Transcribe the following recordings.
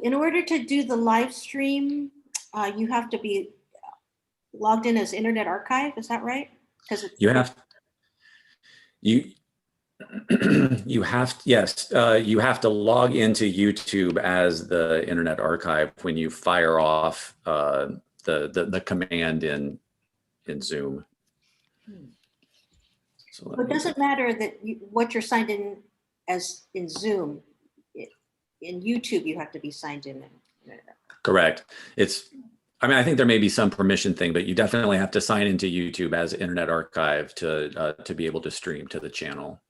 in order to do the live stream, you have to be logged in as Internet Archive. Is that right? Because you have you you have to log into YouTube as the Internet Archive when you fire off the command in Zoom. So it doesn't matter that what you're signed in as in Zoom. In YouTube, you have to be signed in. Correct. I think there may be some permission thing, but you definitely have to sign into YouTube as Internet Archive to be able to stream to the channel.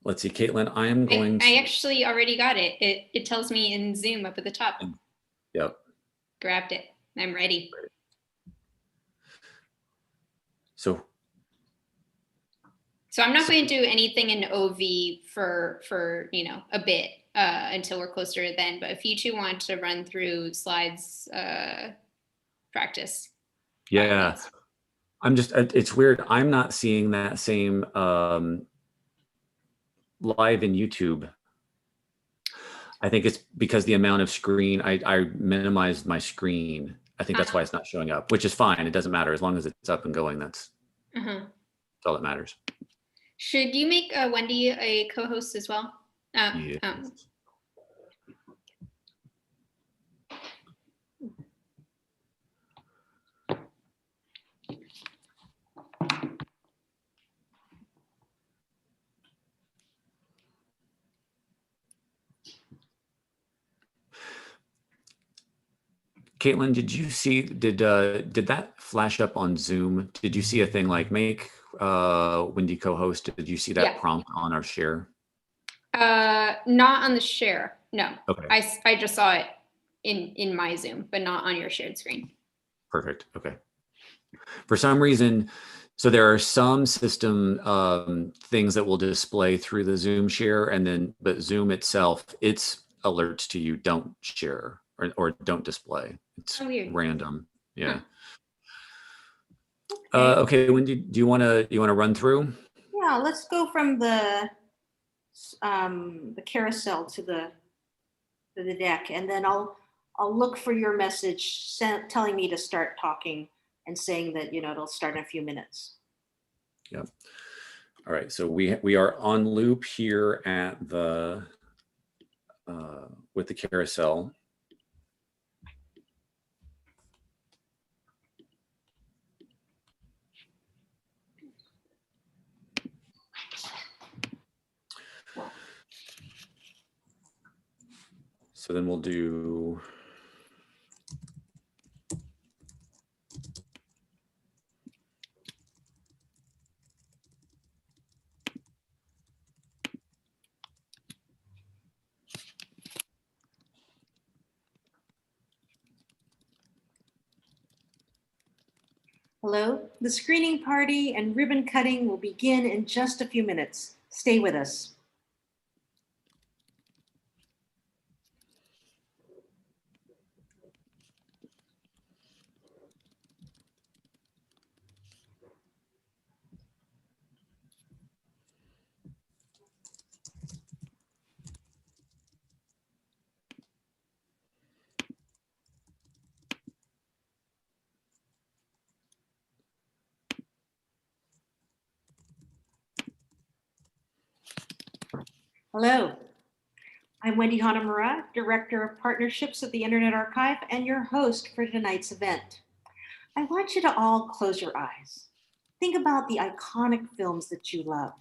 Let's see, Caitlin, I actually already got it. It tells me in Zoom up at the top. Yep. Grabbed it. I'm ready. So I'm not going to do anything in OV for a bit until we're closer to then. But if you two want to run through slides practice. Yeah, it's weird. I'm not seeing that same live in YouTube. I think it's because the amount of screen, I minimized my screen. I think that's why it's not showing up, which is fine. It doesn't matter as long as it's up and going. That's all that matters. Should you make Wendy a co-host as well? Yes. Caitlin, did you see, did that flash up on Zoom? Did you see a thing like make Wendy co-host? Did you see that prompt on our share? Not on the share, no. Okay. I just saw it in my Zoom, but not on your shared screen. Perfect, okay. For some reason, so there are some system things that will display through the Zoom share, but Zoom itself, its alerts to you don't share or don't display. It's random. Yeah. Okay, Wendy, do you want to run through? Yeah, let's go from the carousel to the deck, and then I'll look for your message telling me to start talking and saying that it'll start in a few minutes. Yep. All right. So we are on loop here at the with the carousel. So then we'll do Hello, the screening party and ribbon cutting will begin in just a few minutes. Stay with us. Hello, I'm Wendy Hanamura, Director of Partnerships at the Internet Archive and your host for tonight's event. I want you to all close your eyes. Think about the iconic films that you love.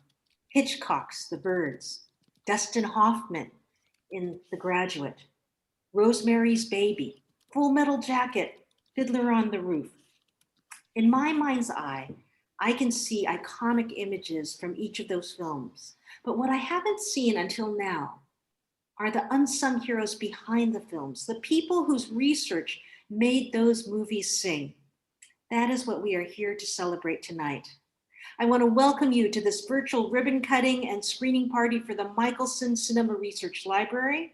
Hitchcock's The Birds, Dustin Hoffman in The Graduate, Rosemary's Baby, Full Metal Jacket, Fiddler on the Roof. In my mind's eye, I can see iconic images from each of those films. But what I haven't seen until now are the unsung heroes behind the films, the people whose research made those movies sing. That is what we are here to celebrate tonight. I want to welcome you to this virtual ribbon cutting and screening party for the Michelson Cinema Research Library.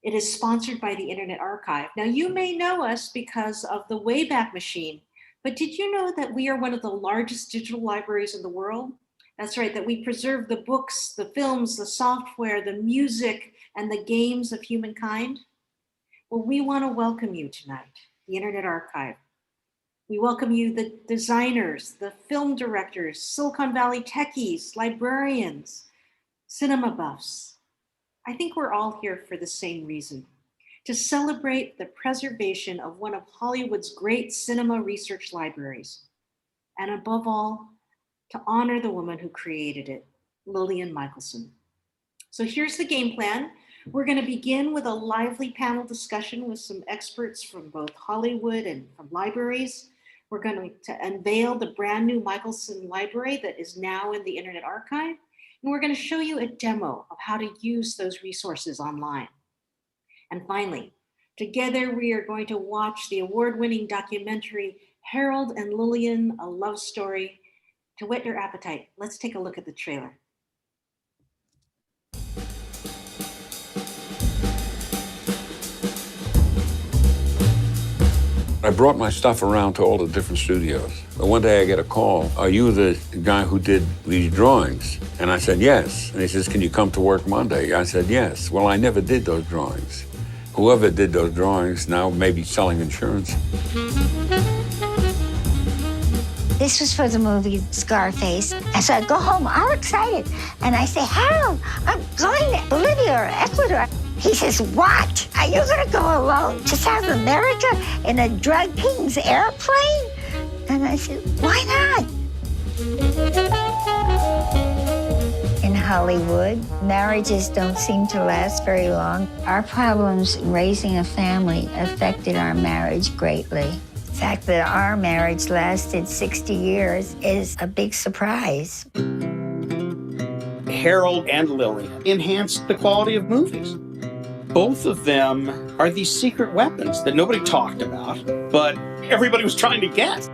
It is sponsored by the Internet Archive. Now, you may know us because of the Wayback Machine, but did you know that we are one of the largest digital libraries in the world? That's right, that we preserve the books, the films, the software, the music, and the games of humankind? Well, we want to welcome you tonight, the Internet Archive. We welcome you, the designers, the film directors, Silicon Valley techies, librarians, cinema buffs. I think we're all here for the same reason, to celebrate the preservation of one of Hollywood's great cinema research libraries, and above all, to honor the woman who created it, Lillian Michelson. So here's the game plan. We're going to begin with a lively panel discussion with some experts from both Hollywood and from libraries. We're going to unveil the brand new Michelson library that is now in the Internet Archive. And we're going to show you a demo of how to use those resources online. And finally, together we are going to watch the award-winning documentary Harold and Lillian, A Love Story. To whet your appetite, let's take a look at the trailer. I brought my stuff around to all the different studios. But one day I get a call, "Are you the guy who did these drawings?" And I said, "Yes." And he says, "Can you come to work Monday?" I said, "Yes." Well, I never did those drawings. Whoever did those drawings now may be selling insurance. This was for the movie Scarface. And so I go home all excited. And I say, "Harold, I'm going to Bolivia or Ecuador." He says, "What? Are you going to go alone to South America in a drug king's airplane?" And I said, "Why not?" In Hollywood, marriages don't seem to last very long. Our problems raising a family affected our marriage greatly. The fact that our marriage lasted 60 years is a big surprise. Harold and Lillian enhanced the quality of movies. Both of them are these secret weapons that nobody talked about, but everybody was trying to get.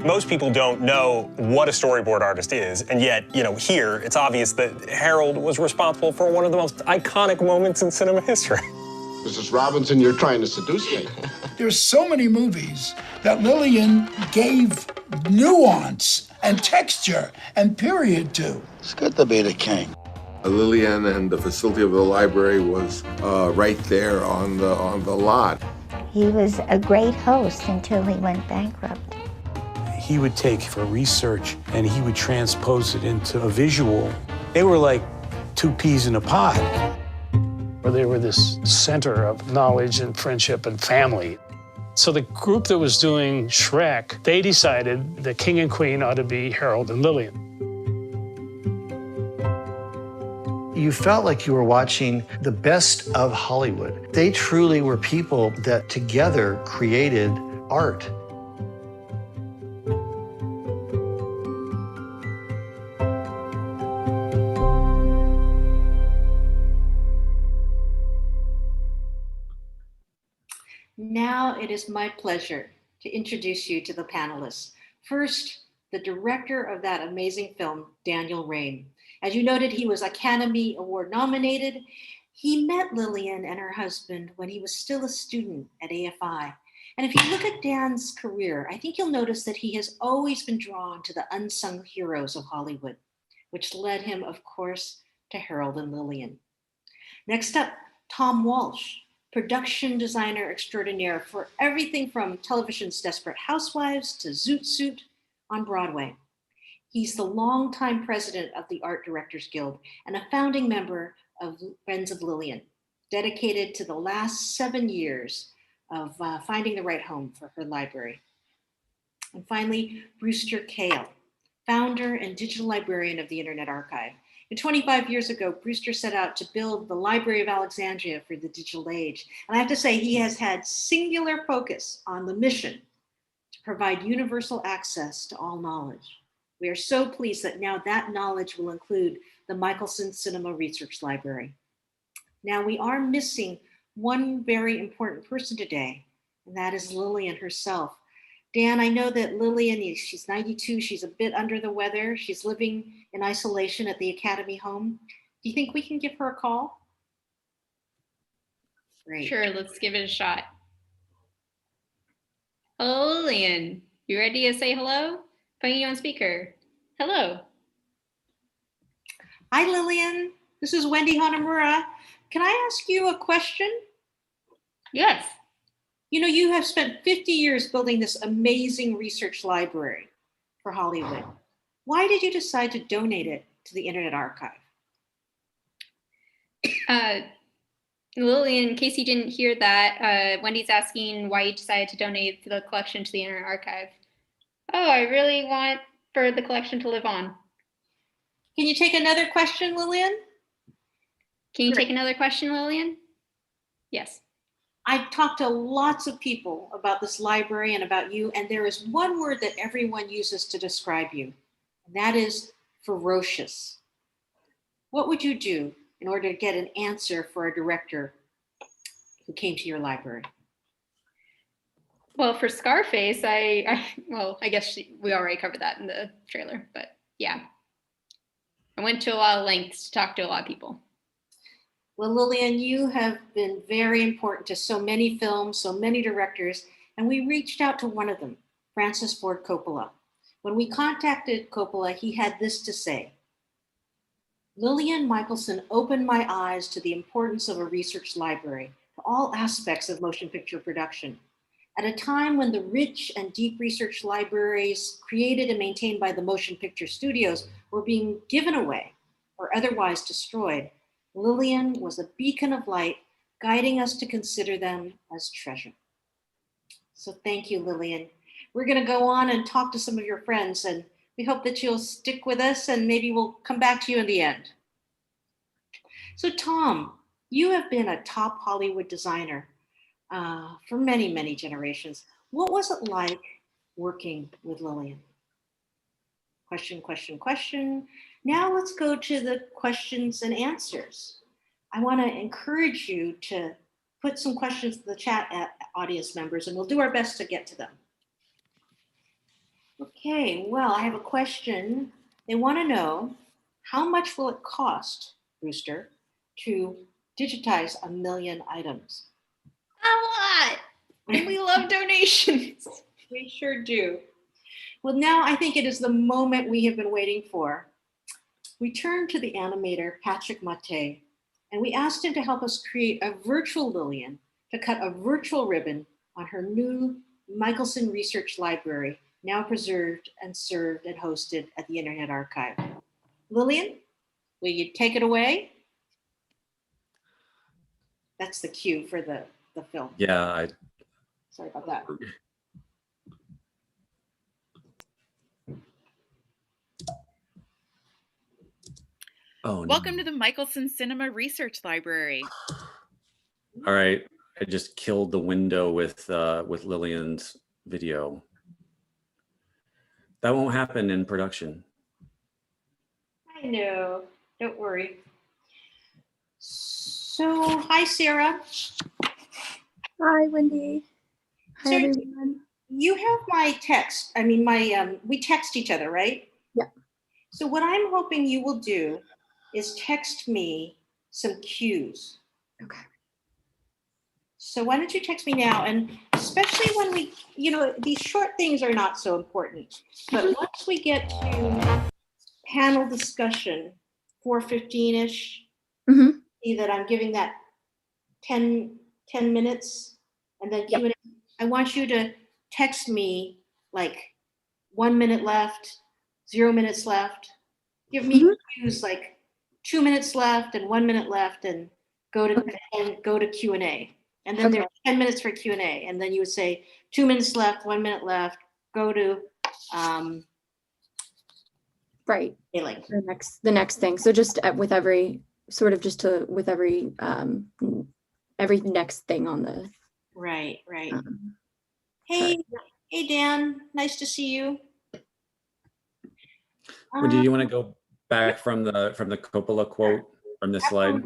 Most people don't know what a storyboard artist is, and yet, here, it's obvious that Harold was responsible for one of the most iconic moments in cinema history. Mrs. Robinson, you're trying to seduce me. There's so many movies that Lillian gave nuance and texture and period to. It's good to be the king. Lillian and the facility of the library was right there on the lot. He was a great host until he went bankrupt. He would take for research and he would transpose it into a visual. They were like two peas in a pod. They were this center of knowledge and friendship and family. So the group that was doing Shrek, they decided the king and queen ought to be Harold and Lillian. You felt like you were watching the best of Hollywood. They truly were people that together created art. Now it is my pleasure to introduce you to the panelists. First, the director of that amazing film, Daniel Rain. As you noted, he was Academy Award nominated. He met Lillian and her husband when he was still a student at AFI. And if you look at Dan's career, I think you'll notice that he has always been drawn to the unsung heroes of Hollywood, which led him, of course, to Harold and Lillian. Next up, Tom Walsh, production designer extraordinaire for everything from television's Desperate Housewives to Zoot Suit on Broadway. He's the longtime president of the Art Directors Guild and a founding member of Friends of Lillian, dedicated to the last 7 years of finding the right home for her library. And finally, Brewster Kahle, founder and digital librarian of the Internet Archive. And 25 years ago, Brewster set out to build the Library of Alexandria for the digital age. And I have to say, he has had singular focus on the mission to provide universal access to all knowledge. We are so pleased that now that knowledge will include the Michelson Cinema Research Library. Now we are missing one very important person today, and that is Lillian herself. Dan, I know that Lillian, she's 92, she's a bit under the weather. She's living in isolation at the Academy home. Do you think we can give her a call? Great. Sure, let's give it a shot. Hello, Lillian. You ready to say hello? Putting you on speaker. Hello. Hi, Lillian. This is Wendy Hanamura. Can I ask you a question? Yes. You know, you have spent 50 years building this amazing research library for Hollywood. Why did you decide to donate it to the Internet Archive? Lillian, in case you didn't hear that, Wendy's asking why you decided to donate the collection to the Internet Archive. Oh, I really want for the collection to live on. Can you take another question, Lillian? Can you take another question, Lillian? Yes. I've talked to lots of people about this library and about you, and there is one word that everyone uses to describe you, and that is ferocious. What would you do in order to get an answer for a director who came to your library? Well, for Scarface, I guess we already covered that in the trailer, but yeah. I went to a lot of lengths to talk to a lot of people. Well, Lillian, you have been very important to so many films, so many directors, and we reached out to one of them, Francis Ford Coppola. When we contacted Coppola, he had this to say: Lillian Michelson opened my eyes to the importance of a research library, to all aspects of motion picture production. At a time when the rich and deep research libraries created and maintained by the motion picture studios were being given away or otherwise destroyed, Lillian was a beacon of light, guiding us to consider them as treasure. So thank you, Lillian. We're going to go on and talk to some of your friends, and we hope that you'll stick with us, and maybe we'll come back to you in the end. So Tom, you have been a top Hollywood designer for many, many generations. What was it like working with Lillian? Question, question, question. Now let's go to the questions and answers. I want to encourage you to put some questions in the chat, audience members, and we'll do our best to get to them. Okay, well, I have a question. They want to know, how much will it cost, Brewster, to digitize 1 million items? A lot. And we love donations. We sure do. Well, now I think it is the moment we have been waiting for. We turned to the animator, Patrick Mate, and we asked him to help us create a virtual Lillian to cut a virtual ribbon on her new Michelson Research Library, now preserved and served and hosted at the Internet Archive. Lillian, will you take it away? That's the cue for the film. Yeah. Sorry about that. Oh, no. Welcome to the Michelson Cinema Research Library. All right. I just killed the window with Lillian's video. That won't happen in production. I know. Don't worry. So, hi, Sarah. Hi, Wendy. Hi, Sarah, everyone. you have my text. I mean, we text each other, right? Yeah. So what I'm hoping you will do is text me some cues. Okay. So why don't you text me now? And especially when we, these short things are not so important. But once we get to panel discussion, 4:15-ish, see that I'm giving that 10 minutes, and then Q&A. I want you to text me like 1 minute left, 0 minutes left. Give me cues like 2 minutes left and 1 minute left, and go to Q&A. And then there's 10 minutes for Q&A. And then you would say 2 minutes left, 1 minute left, go to right. Like The next thing. So just with every every next thing on the right. Hey Dan, nice to see you. Do you want to go back from the Coppola quote from this slide?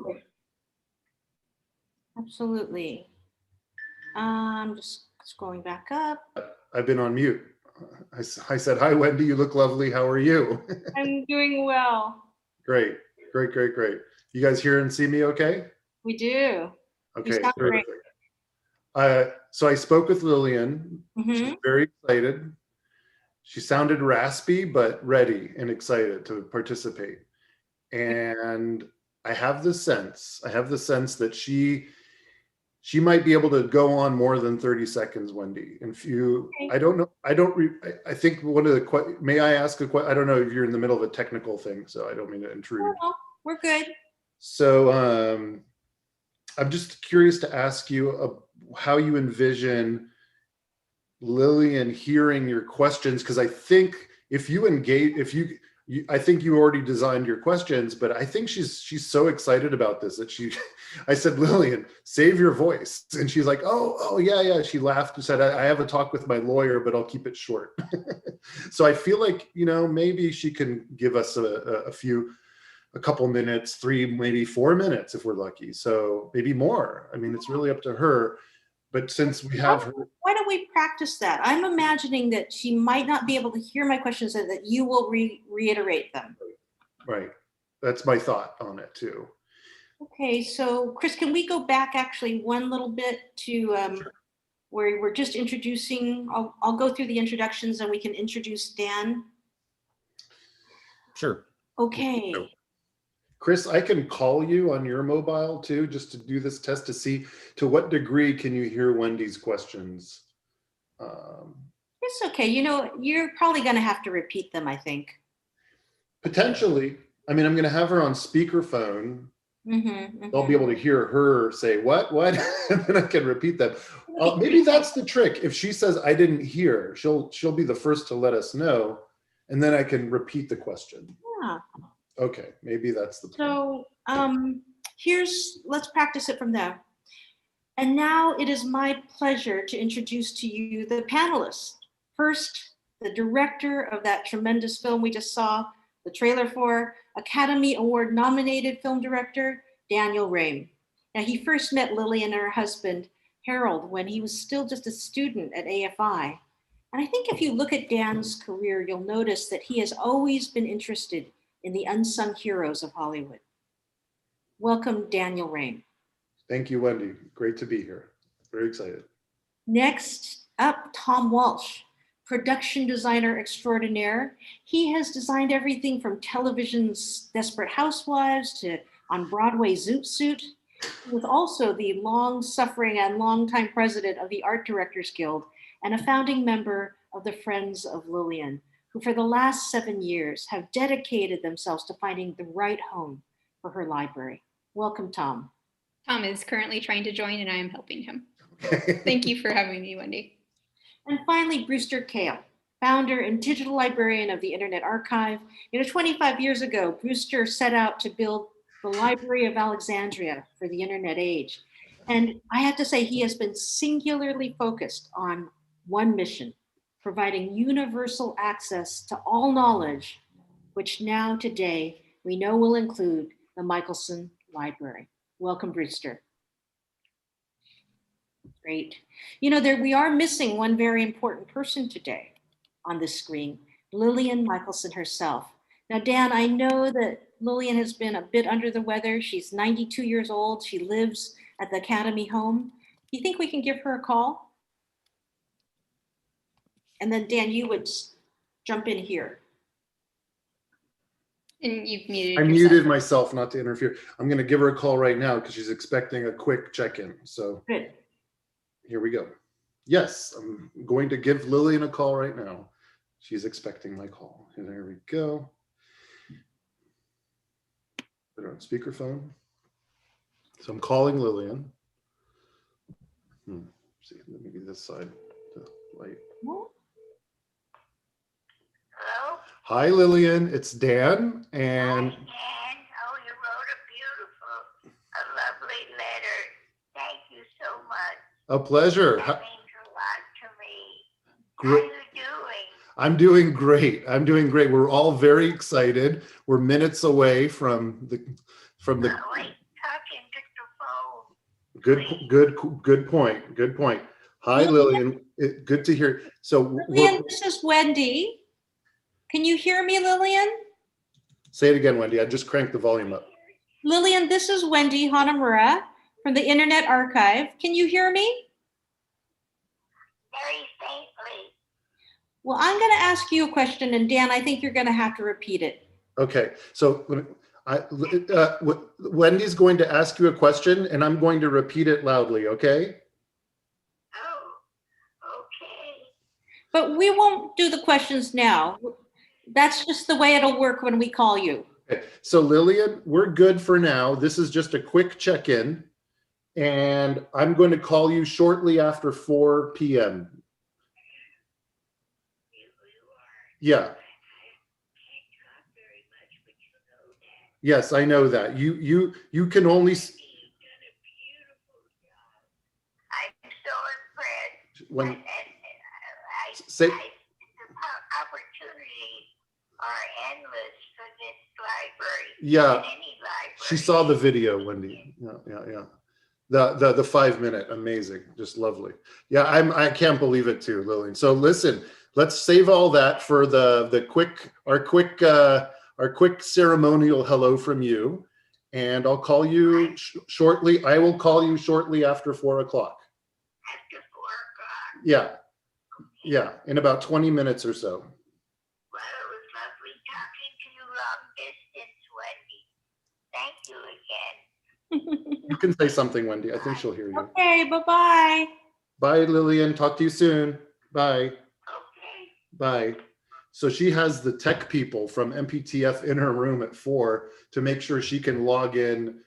Absolutely. I'm just scrolling back up. I've been on mute. I said, hi, Wendy, you look lovely. How are you? I'm doing well. Great. You guys hear and see me okay? We do. Okay, great. So I spoke with Lillian. She's very excited. She sounded raspy, but ready and excited to participate. and I have the sense that she might be able to go on more than 30 seconds, Wendy. And if you, I don't know, I think one of the, may I ask a question? I don't know if you're in the middle of a technical thing, so I don't mean to intrude. No, we're good. So I'm just curious to ask you how you envision Lillian hearing your questions, because I think if you engage, I think you already designed your questions, but I think she's so excited about this that I said, Lillian, save your voice. And she's like, oh yeah. She laughed and said, I have a talk with my lawyer, but I'll keep it short. So I feel like, maybe she can give us a couple minutes, 3, maybe 4 minutes if we're lucky. So maybe more. I mean, it's really up to her. But since we have her. Why don't we practice that? I'm imagining that she might not be able to hear my questions and that you will reiterate them. Right. That's my thought on it too. Okay, so Chris, can we go back actually one little bit to where we're just introducing, I'll go through the introductions and we can introduce Dan. Sure. Okay. Chris, I can call you on your mobile too, just to do this test to see to what degree can you hear Wendy's questions. It's okay. You're probably going to have to repeat them, I think. Potentially. I mean, I'm going to have her on speakerphone. I'll be able to hear her say, what? And then I can repeat them. Maybe that's the trick. If she says, I didn't hear, she'll be the first to let us know. And then I can repeat the question. Yeah. Okay, maybe that's the plan. So let's practice it from there. And now it is my pleasure to introduce to you the panelists. First, the director of that tremendous film we just saw, the trailer for, Academy Award nominated film director, Daniel Rame. Now, he first met Lillian and her husband, Harold, when he was still just a student at AFI. And I think if you look at Dan's career, you'll notice that he has always been interested in the unsung heroes of Hollywood. Welcome, Daniel Rame. Thank you, Wendy. Great to be here. Very excited. Next up, Tom Walsh, production designer extraordinaire. He has designed everything from television's Desperate Housewives to on Broadway's Zoot Suit. He was also the long-suffering and longtime president of the Art Directors Guild and a founding member of the Friends of Lillian, who for the last 7 years have dedicated themselves to finding the right home for her library. Welcome, Tom. Tom is currently trying to join and I am helping him. Thank you for having me, Wendy. And finally, Brewster Kahle, founder and digital librarian of the Internet Archive. 25 years ago, Brewster set out to build the Library of Alexandria for the Internet age. And I have to say, he has been singularly focused on one mission, providing universal access to all knowledge, which now today we know will include the Michelson Library. Welcome, Brewster. Great. We are missing one very important person today on this screen, Lillian Michelson herself. Now, Dan, I know that Lillian has been a bit under the weather. She's 92 years old. She lives at the Academy home. Do you think we can give her a call? And then Dan, you would jump in here. And you've muted I yourself. muted myself not to interfere. I'm going to give her a call right now because she's expecting a quick check-in. So good. Here we go. Yes, I'm going to give Lillian a call right now. She's expecting my call. And there we go. Put her on speakerphone. So I'm calling Lillian. See, maybe this side, the light. Hello? Hi, Lillian. It's Dan. And Hi, Dan. Oh, you wrote a lovely letter. Thank you so much. A pleasure. That means a lot to me. Great. How are you doing? I'm doing great. I'm doing great. We're all very excited. We're minutes away from the. Wait, talking to the phone. Good point. Good point. Hi, Lillian. Good to hear. So Lillian, this is Wendy. Can you hear me, Lillian? Say it again, Wendy. I just cranked the volume up. Lillian, this is Wendy Hanamura from the Internet Archive. Can you hear me? Very faintly. Well, I'm going to ask you a question, and Dan, I think you're going to have to repeat it. Okay. So Wendy's going to ask you a question, and I'm going to repeat it loudly, okay? But we won't do the questions now. That's just the way it'll work when we call you. Okay. So Lillian, we're good for now. This is just a quick check-in, and I'm going to call you shortly after 4 p.m. Yeah. Yes, I know that. You can only. When say yeah, she saw the video, Wendy. Yeah. The 5-minute, amazing, just lovely. Yeah, I can't believe it too, Lillian. So listen, let's save all that for our quick ceremonial hello from you, and I'll call you shortly. I will call you shortly after 4 o'clock. Yeah, in about 20 minutes or so. You can say something, Wendy. I think she'll hear you. Okay, bye-bye. Bye, Lillian. Talk to you soon. Bye. Okay. Bye. So she has the tech people from MPTF in her room at 4 to make sure she can log in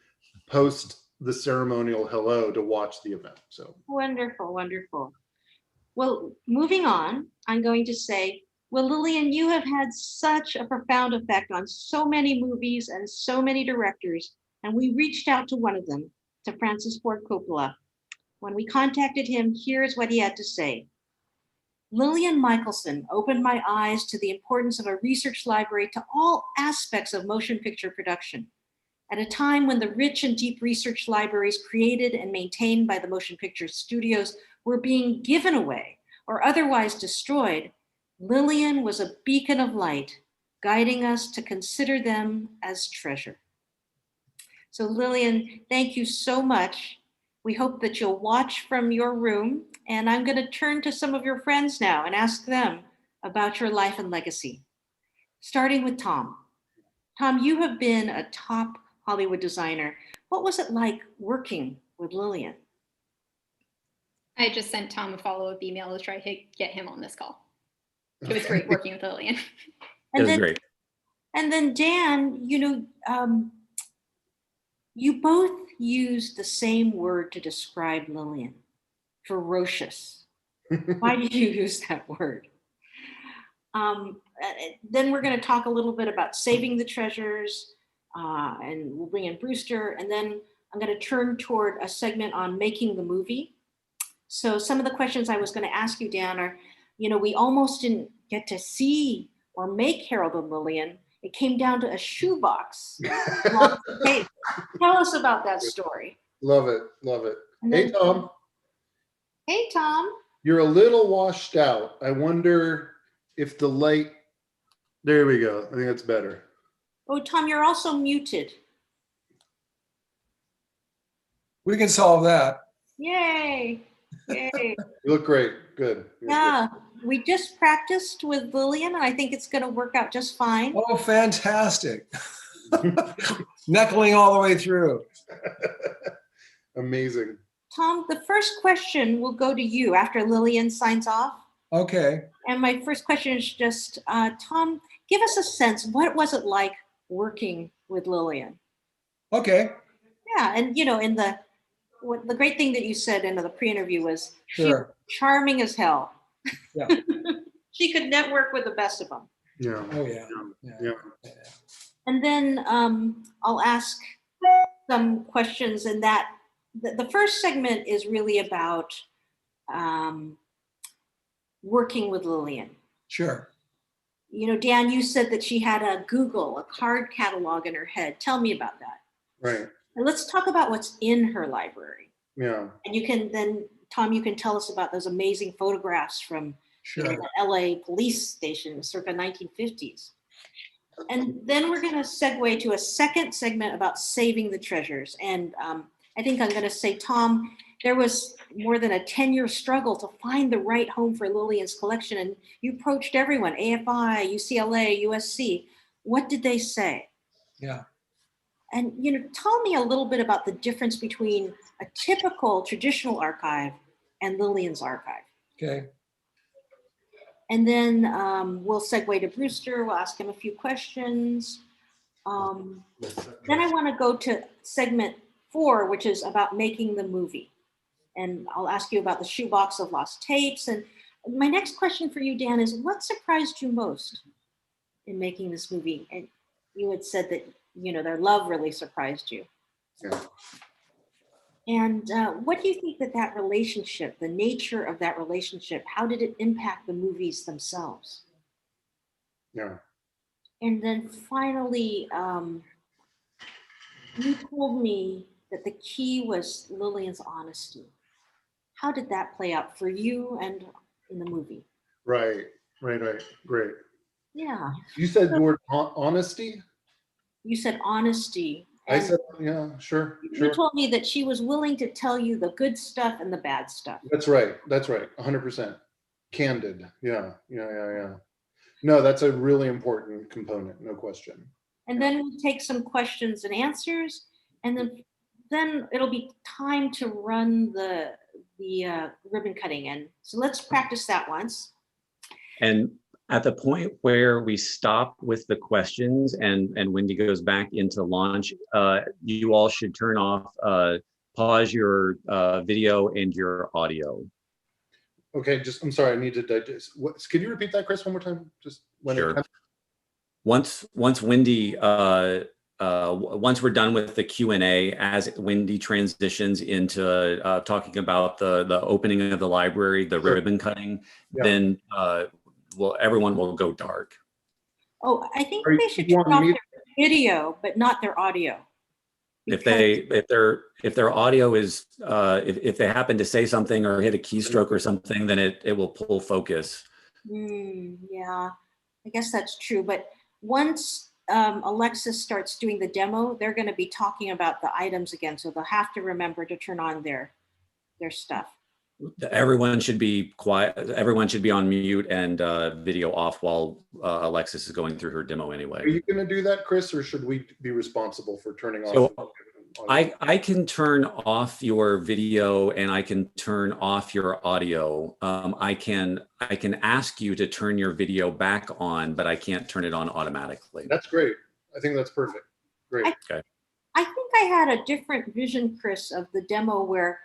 post the ceremonial hello to watch the event. So Wonderful, wonderful. Well, moving on, I'm going to say, well, Lillian, you have had such a profound effect on so many movies and so many directors. And we reached out to one of them, to Francis Ford Coppola. When we contacted him, here's what he had to say. Lillian Michelson opened my eyes to the importance of a research library to all aspects of motion picture production. At a time when the rich and deep research libraries created and maintained by the motion picture studios were being given away or otherwise destroyed, Lillian was a beacon of light, guiding us to consider them as treasure. So Lillian, thank you so much. We hope that you'll watch from your room, and I'm going to turn to some of your friends now and ask them about your life and legacy. Starting with Tom. Tom, you have been a top Hollywood designer. What was it like working with Lillian? I just sent Tom a follow-up email to try to get him on this call. It was great working with Lillian. It was great. And then Dan, you both used the same word to describe Lillian, ferocious. Why did you use that word? Then we're going to talk a little bit about saving the treasures, and we'll bring in Brewster, and then I'm going to turn toward a segment on making the movie. So some of the questions I was going to ask you, Dan, are, we almost didn't get to see or make Harold and Lillian. It came down to a shoebox. Hey, tell us about that story. Love it. Hey, Tom. Hey, Tom. You're a little washed out. I wonder if the light, there we go. I think that's better. Oh, Tom, you're also muted. We can solve that. Yay. You look great. Good. Yeah, we just practiced with Lillian, and I think it's going to work out just fine. Oh, fantastic. Knuckling all the way through. Amazing. Tom, the first question will go to you after Lillian signs off. Okay. And my first question is just, Tom, give us a sense, what was it like working with Lillian? Okay. Yeah, and in the great thing that you said in the pre-interview was Sure. she was charming as hell. Yeah. She could network with the best of them. Yeah. Oh yeah. And then I'll ask some questions, and that the first segment is really about working with Lillian. Sure. Dan, you said that she had a card catalog in her head. Tell me about that. Right. And let's talk about what's in her library. Yeah. And you can then, Tom, you can tell us about those amazing photographs from the LA police station circa 1950s. And then we're going to segue to a second segment about saving the treasures. And I think I'm going to say, Tom, there was more than a 10-year struggle to find the right home for Lillian's collection. And you approached everyone, AFI, UCLA, USC. What did they say? Yeah. And, tell me a little bit about the difference between a typical traditional archive and Lillian's archive. Okay. And then we'll segue to Brewster. We'll ask him a few questions. Then I want to go to segment 4, which is about making the movie. And I'll ask you about the shoebox of lost tapes. And my next question for you, Dan, is what surprised you most in making this movie? And you had said that, their love really surprised you. Yeah. And what do you think that relationship, the nature of that relationship, how did it impact the movies themselves? Yeah. And then finally, you told me that the key was Lillian's honesty. How did that play out for you and in the movie? Right. Great. Yeah. You said the word honesty? You said honesty. I said, yeah, sure. You told me that she was willing to tell you the good stuff and the bad stuff. That's right. 100%. Candid. Yeah. No, that's a really important component, no question. And then we'll take some questions and answers, and then it'll be time to run the ribbon cutting in. So let's practice that once. And at the point where we stop with the questions and Wendy goes back into launch, you all should turn off, pause your video and your audio. Okay, I'm sorry, I need to digest. Can you repeat that, Chris, one more time? Just when Sure. Once Wendy, once we're done with the Q&A, as Wendy transitions into talking about the opening of the library, the ribbon cutting, then everyone will go dark. Oh, I think they should turn off their video, but not their audio. If their audio is, if they happen to say something or hit a keystroke or something, then it will pull focus. Yeah, I guess that's true. But once Alexis starts doing the demo, they're going to be talking about the items again. So they'll have to remember to turn on their stuff. Everyone should be quiet. Everyone should be on mute and video off while Alexis is going through her demo anyway. Are you going to do that, Chris, or should we be responsible for turning off? So I can turn off your video and I can turn off your audio. I can ask you to turn your video back on, but I can't turn it on automatically. That's great. I think that's perfect. Great. Okay. I think I had a different vision, Chris, of the demo where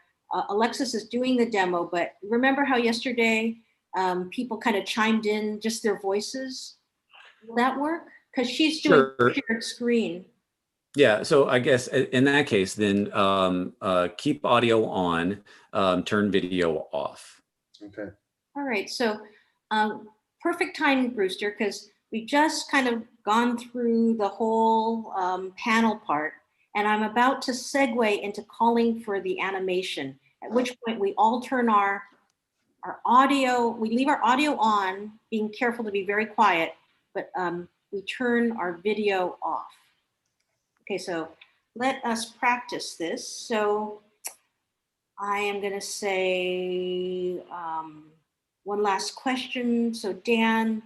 Alexis is doing the demo, but remember how yesterday people kind of chimed in just their voices? Will that work? Because she's doing shared screen. Yeah, so I guess in that case, then keep audio on, turn video off. Okay. All right, so perfect timing, Brewster, because we just kind of gone through the whole panel part. And I'm about to segue into calling for the animation, at which point we all turn our audio, we leave our audio on, being careful to be very quiet, but we turn our video off. Okay, so let us practice this. So I am gonna say one last question. So Dan,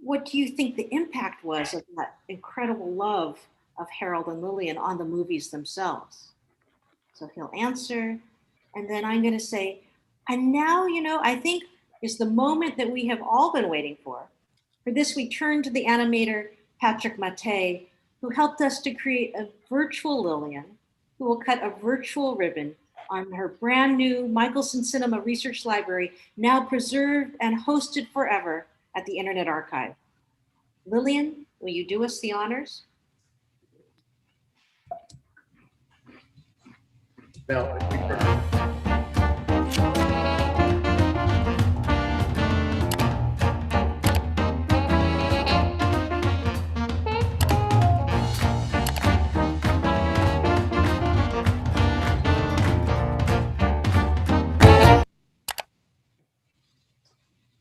what do you think the impact was of that incredible love of Harold and Lillian on the movies themselves? So he'll answer, and then I'm going to say, and now, I think is the moment that we have all been waiting for. For this, we turn to the animator, Patrick Mate, who helped us to create a virtual Lillian, who will cut a virtual ribbon on her brand new Michelson Cinema Research Library, now preserved and hosted forever at the Internet Archive. Lillian, will you do us the honors? Now,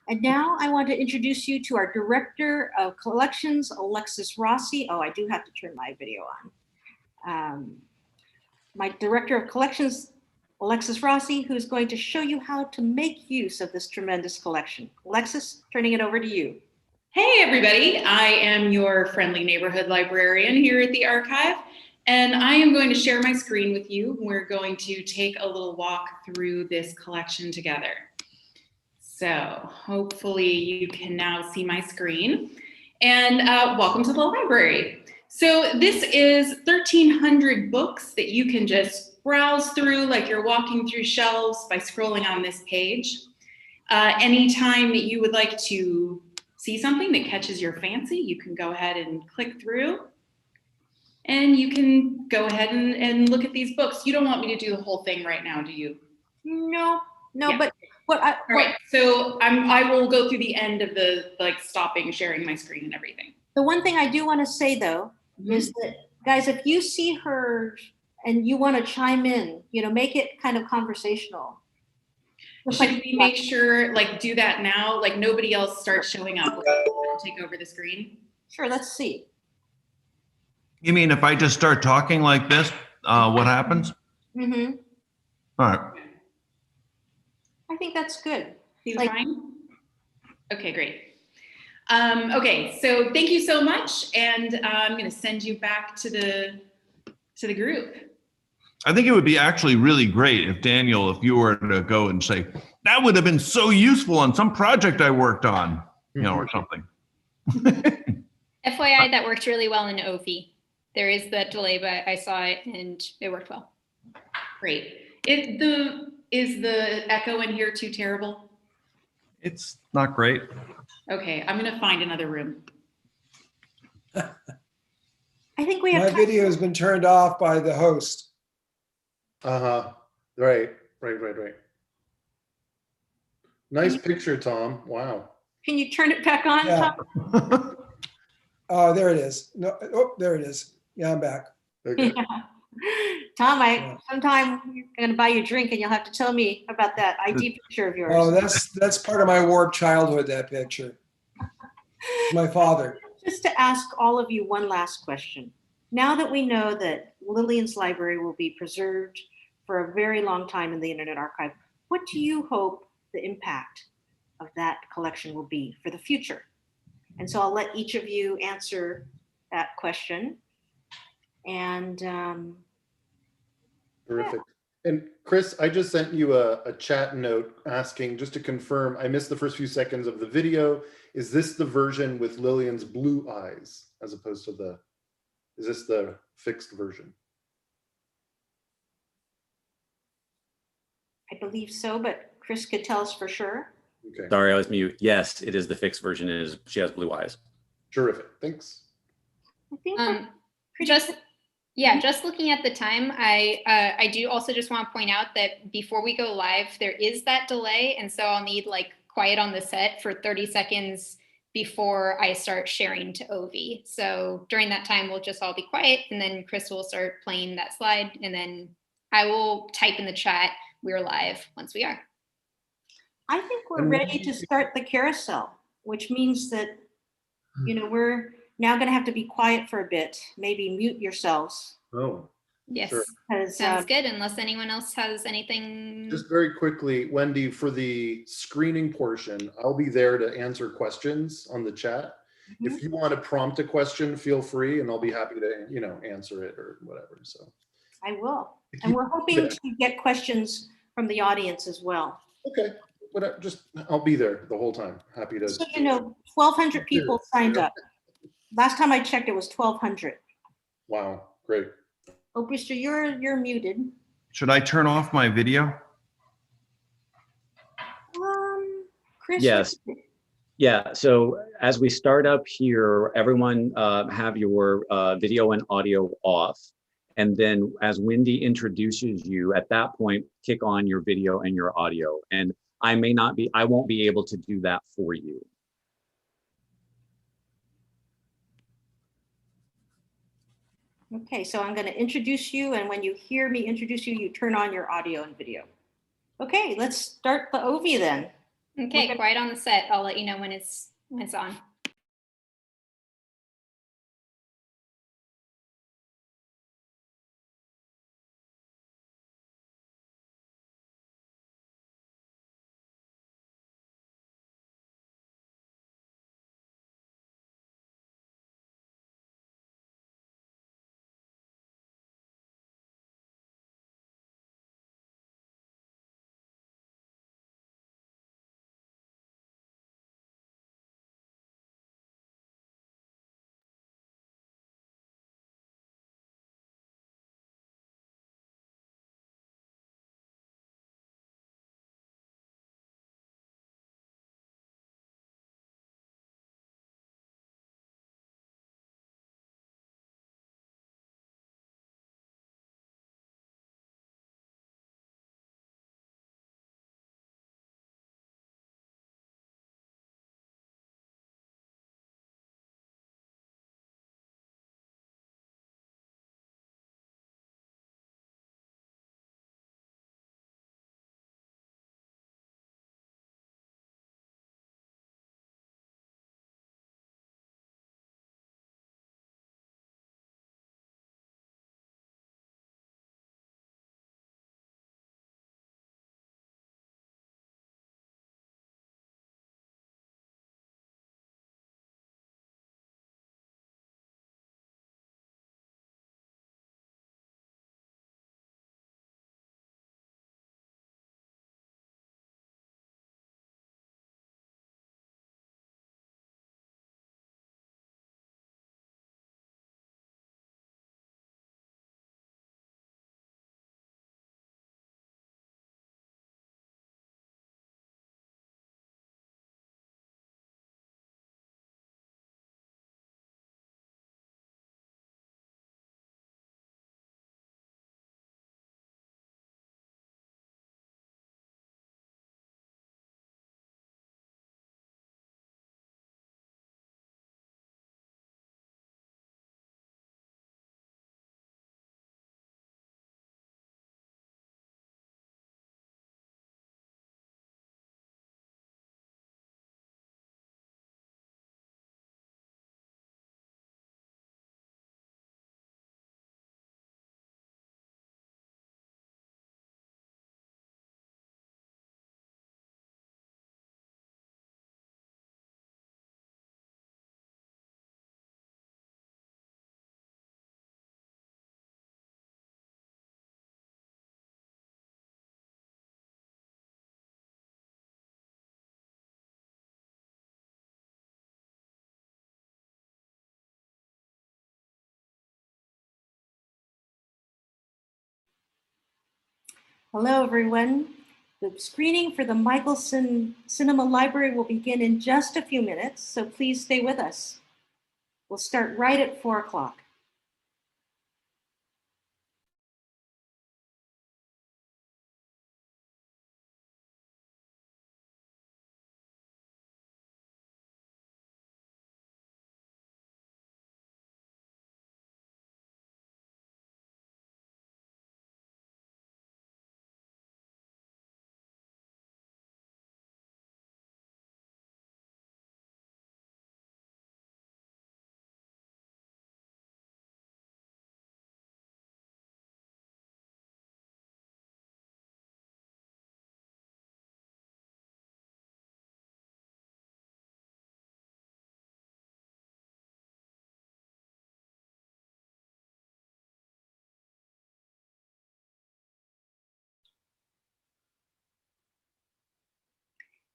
and now I want to introduce you to our Director of Collections, Alexis Rossi. Oh, I do have to turn my video on. My Director of Collections, Alexis Rossi, who's going to show you how to make use of this tremendous collection. Alexis, turning it over to you. Hey everybody, I am your friendly neighborhood librarian here at the archive, And I am going to share my screen with you. We're going to take a little walk through this collection together. So hopefully you can now see my screen. And welcome to the library. So this is 1,300 books that you can just browse through like you're walking through shelves by scrolling on this page. Anytime that you would like to see something that catches your fancy, you can go ahead and click through. And you can go ahead and look at these books. You don't want me to do the whole thing right now, do you? No, Yeah. but All right, so I will go through the end of the like stopping sharing my screen and everything. the one thing I do want to say though is that, guys, if you see her and you want to chime in, make it kind of conversational. Should we make sure, like, do that now? Like, nobody else starts showing up. Take over the screen. Sure, let's see. You mean if I just start talking like this, what happens? Mm-hmm. All right. I think that's good. Seems fine? Okay, great. Okay, so thank you so much. And I'm going to send you back to the group. I think it would be actually really great if Daniel, if you were to go and say, that would have been so useful on some project I worked on, or something. FYI, that worked really well in OV. There is that delay, but I saw it and it worked well. Great. Is the echo in here too terrible? It's not great. Okay, I'm going to find another room. I think we have My video has been turned off by the host. Right. Nice picture, Tom. Wow. Can you turn it back on, Yeah. Tom? Oh, there it is. No, oh, there it is. Yeah, I'm back. Okay. Yeah. Tom, sometime I'm going to buy you a drink and you'll have to tell me about that ID picture of yours. Oh, that's part of my warped childhood, that picture. My father. Just to ask all of you one last question. Now that we know that Lillian's library will be preserved for a very long time in the Internet Archive, what do you hope the impact of that collection will be for the future? And so I'll let each of you answer that question. And Terrific. And Chris, I just sent you a chat note asking, just to confirm, I missed the first few seconds of the video. Is this the version with Lillian's blue eyes as opposed to is this the fixed version? I believe so, but Chris could tell us for sure. Okay. Sorry, I was mute. Yes, it is the fixed version. She has blue eyes. Terrific. Thanks. I think just looking at the time, I do also just want to point out that before we go live, there is that delay. And so I'll need like quiet on the set for 30 seconds before I start sharing to OV. So during that time, we'll just all be quiet and then Chris will start playing that slide. And then I will type in the chat, we're live once we are. I think we're ready to start the carousel, which means that, we're now going to have to be quiet for a bit, maybe mute yourselves. Oh, yes. Sure. Sounds good, unless anyone else has anything. Just very quickly, Wendy, for the screening portion, I'll be there to answer questions on the chat. If you want to prompt a question, feel free, and I'll be happy to, answer it or whatever. So I will. And we're hoping to get questions from the audience as well. Okay. I'll be there the whole time. Happy to. So, 1,200 people signed up. Last time I checked, it was 1,200. Wow, great. Oh, Brewster, you're muted. Should I turn off my video? Chris? Yes. Yeah, so as we start up here, everyone have your video and audio off. And then as Wendy introduces you, at that point, kick on your video and your audio. And I won't be able to do that for you. Okay, so I'm going to introduce you. And when you hear me introduce you, you turn on your audio and video. Okay, let's start the OV then. Okay, quiet on the set. I'll let you know when it's on. Hello, everyone. The screening for the Michelson Cinema Library will begin in just a few minutes, so please stay with us. We'll start right at 4 o'clock.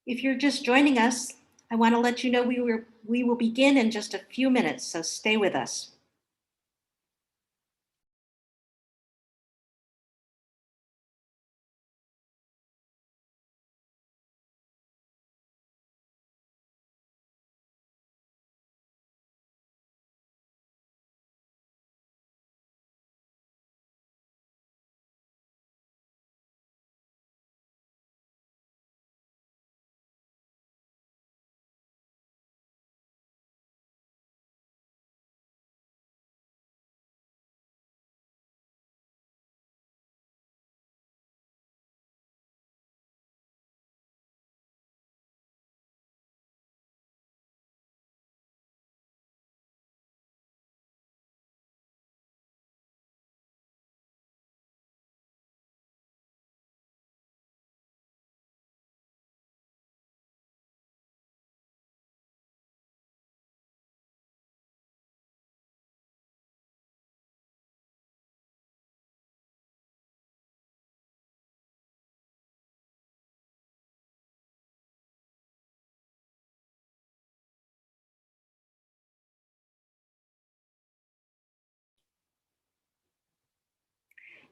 If you're just joining us, I want to let you know we will begin in just a few minutes, so stay with us.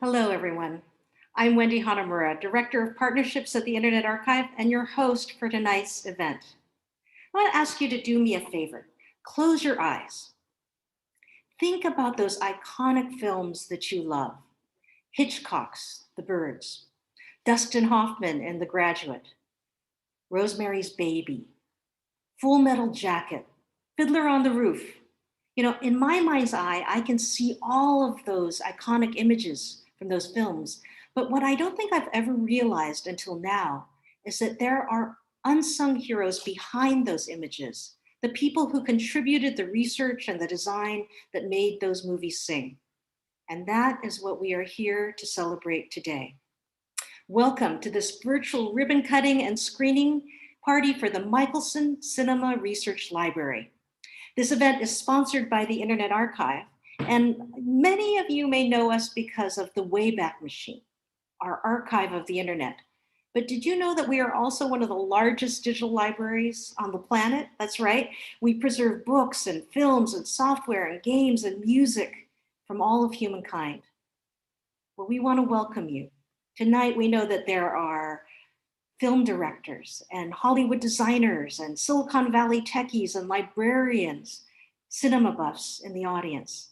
Hello, everyone. I'm Wendy Hanamura, Director of Partnerships at the Internet Archive and your host for tonight's event. I want to ask you to do me a favor. Close your eyes. Think about those iconic films that you love. Hitchcock's The Birds, Dustin Hoffman in The Graduate, Rosemary's Baby, Full Metal Jacket, Fiddler on the Roof. You know, in my mind's eye, I can see all of those iconic images from those films. But what I don't think I've ever realized until now is that there are unsung heroes behind those images, the people who contributed the research and the design that made those movies sing. And that is what we are here to celebrate today. Welcome to this virtual ribbon cutting and screening party for the Michelson Cinema Research Library. This event is sponsored by the Internet Archive, and many of you may know us because of the Wayback Machine, our archive of the Internet. But did you know that we are also one of the largest digital libraries on the planet? That's right. We preserve books and films and software and games and music from all of humankind. Well, we want to welcome you. Tonight, we know that there are film directors and Hollywood designers and Silicon Valley techies and librarians, cinema buffs in the audience.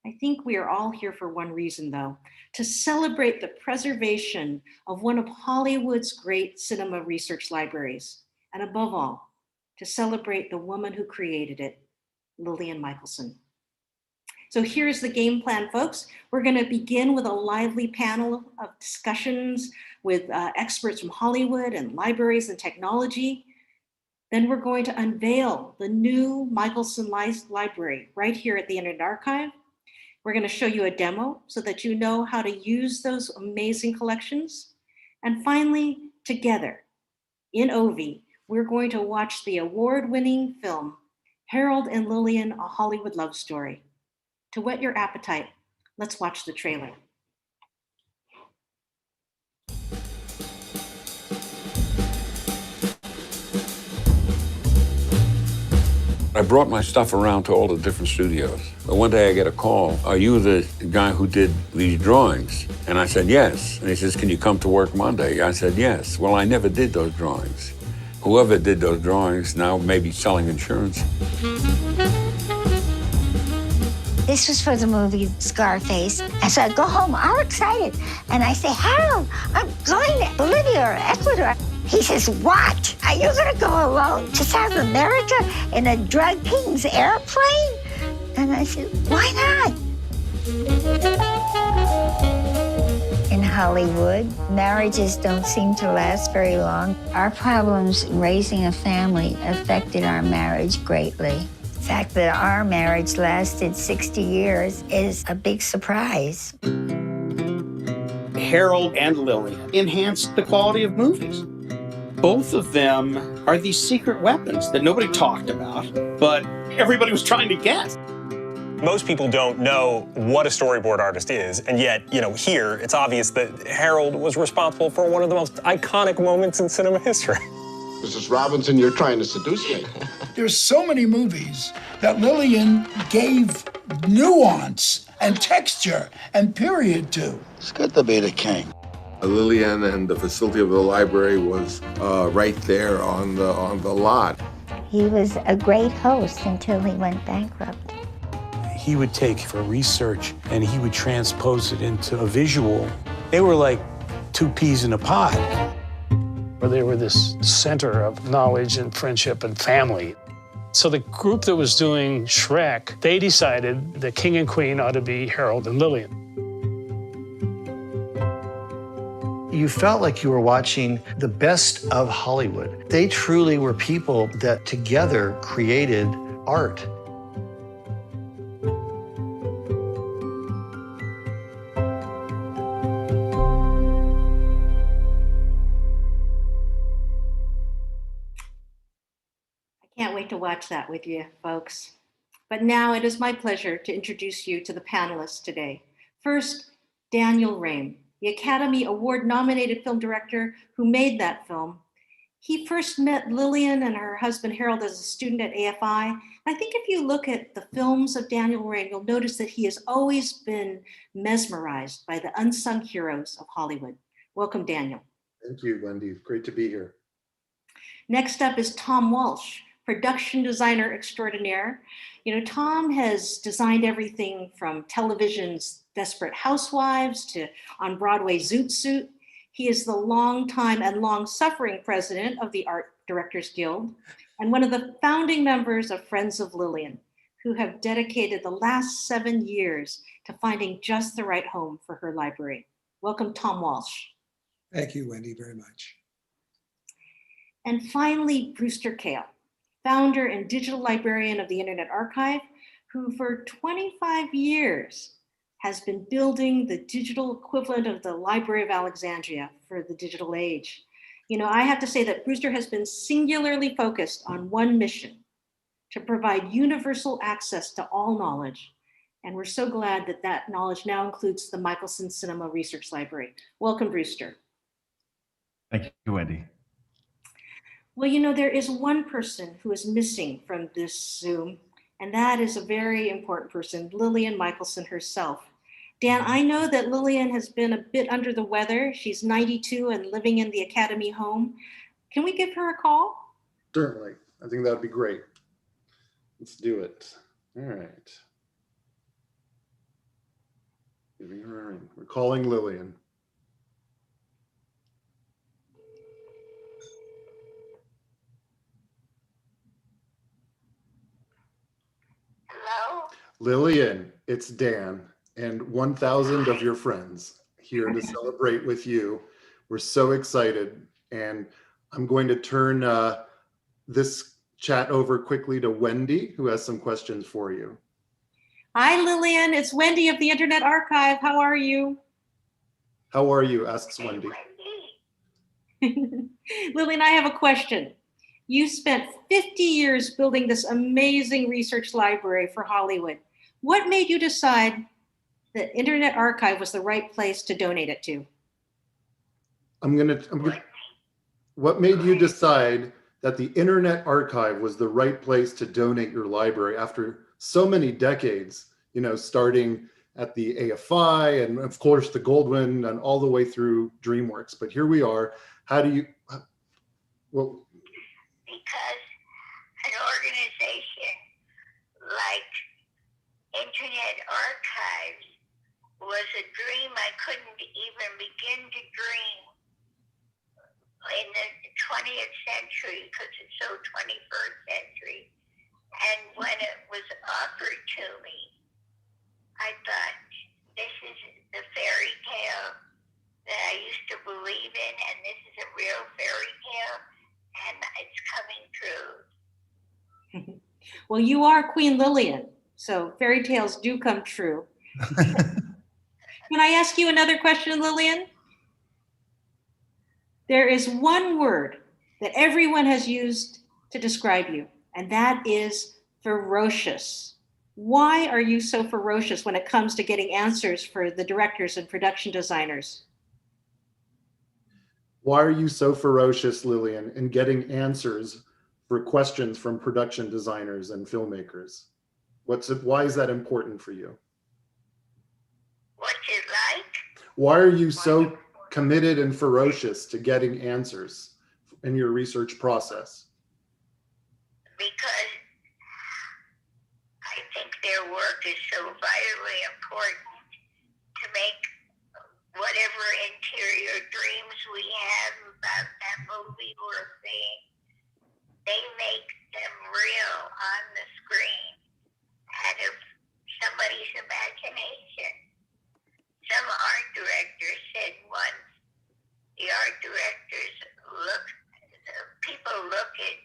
I think we are all here for one reason, though, to celebrate the preservation of one of Hollywood's great cinema research libraries, and above all, to celebrate the woman who created it, Lillian Michelson. So here's the game plan, folks. We're going to begin with a lively panel of discussions with experts from Hollywood and libraries and technology. Then we're going to unveil the new Michelson Library right here at the Internet Archive. We're going to show you a demo so that you know how to use those amazing collections. And finally, together in OV, we're going to watch the award-winning film, Harold and Lillian, A Hollywood Love Story. To whet your appetite, let's watch the trailer. I brought my stuff around to all the different studios. But one day I get a call, are you the guy who did these drawings? And I said, yes. And he says, can you come to work Monday? I said, yes. Well, I never did those drawings. Whoever did those drawings now may be selling insurance. This was for the movie Scarface. And so I go home all excited. And I say, Harold, I'm going to Bolivia or Ecuador. He says, what? Are you going to go alone to South America in a drug king's airplane? And I said, why not? In Hollywood, marriages don't seem to last very long. Our problems raising a family affected our marriage greatly. The fact that our marriage lasted 60 years is a big surprise. Harold and Lillian enhanced the quality of movies. Both of them are these secret weapons that nobody talked about, but everybody was trying to get. Most people don't know what a storyboard artist is, and yet, here, it's obvious that Harold was responsible for one of the most iconic moments in cinema history. Mrs. Robinson, you're trying to seduce me. There's so many movies that Lillian gave nuance and texture and period to. It's good to be the king. Lillian and the facility of the library was right there on the lot. He was a great host until he went bankrupt. He would take for research and he would transpose it into a visual. They were like two peas in a pod. They were this center of knowledge and friendship and family. So the group that was doing Shrek, they decided the king and queen ought to be Harold and Lillian. You felt like you were watching the best of Hollywood. They truly were people that together created art. Can't wait to watch that with you, folks. But now it is my pleasure to introduce you to the panelists today. First, Daniel Rame, the Academy Award-nominated film director who made that film. He first met Lillian and her husband Harold as a student at AFI. I think if you look at the films of Daniel Rame, you'll notice that he has always been mesmerized by the unsung heroes of Hollywood. Welcome, Daniel. Thank you, Wendy. Great to be here. Next up is Tom Walsh, production designer extraordinaire. Tom has designed everything from television's Desperate Housewives to on Broadway's Zoot Suit. He is the longtime and long-suffering president of the Art Directors Guild and one of the founding members of Friends of Lillian, who have dedicated the last 7 years to finding just the right home for her library. Welcome, Tom Walsh. Thank you, Wendy, very much. And finally, Brewster Kahle, founder and digital librarian of the Internet Archive, who for 25 years has been building the digital equivalent of the Library of Alexandria for the digital age. I have to say that Brewster has been singularly focused on one mission, to provide universal access to all knowledge. And we're so glad that that knowledge now includes the Michelson Cinema Research Library. Welcome, Brewster. Thank you, Wendy. Well, there is one person who is missing from this Zoom, and that is a very important person, Lillian Michelson herself. Dan, I know that Lillian has been a bit under the weather. She's 92 and living in the Academy home. Can we give her a call? Certainly. I think that would be great. Let's do it. All right. Giving her a ring. We're calling Lillian. Hello? Lillian, it's Dan and 1,000 of your friends here to celebrate with you. We're so excited, and I'm going to turn this chat over quickly to Wendy, who has some questions for you. Hi, Lillian. It's Wendy of the Internet Archive. How are you? How are you? Asks Wendy. Lillian, I have a question. You spent 50 years building this amazing research library for Hollywood. What made you decide that Internet Archive was the right place to donate it to? What made you decide that the Internet Archive was the right place to donate your library after so many decades, starting at the AFI and of course the Goldwyn and all the way through DreamWorks. But here we are. How do you, well, because an organization like Internet Archives was a dream I couldn't even begin to dream in the 20th century, because it's so 21st century. And when it was offered to me, I thought, this is the fairy tale that I used to believe in, and this is a real fairy tale, and it's coming true. Well, you are Queen Lillian, so fairy tales do come true. Can I ask you another question, Lillian? There is one word that everyone has used to describe you, and that is ferocious. Why are you so ferocious when it comes to getting answers for the directors and production designers? why are you so ferocious, Lillian, in getting answers for questions from production designers and filmmakers? Why is that important for you? What's it like? Why are you so committed and ferocious to getting answers in your research process? Because I think their work is so vitally important to make whatever interior dreams we have about that movie we're seeing, they make them real on the screen out of somebody's imagination. Some art director said once, the art directors people look at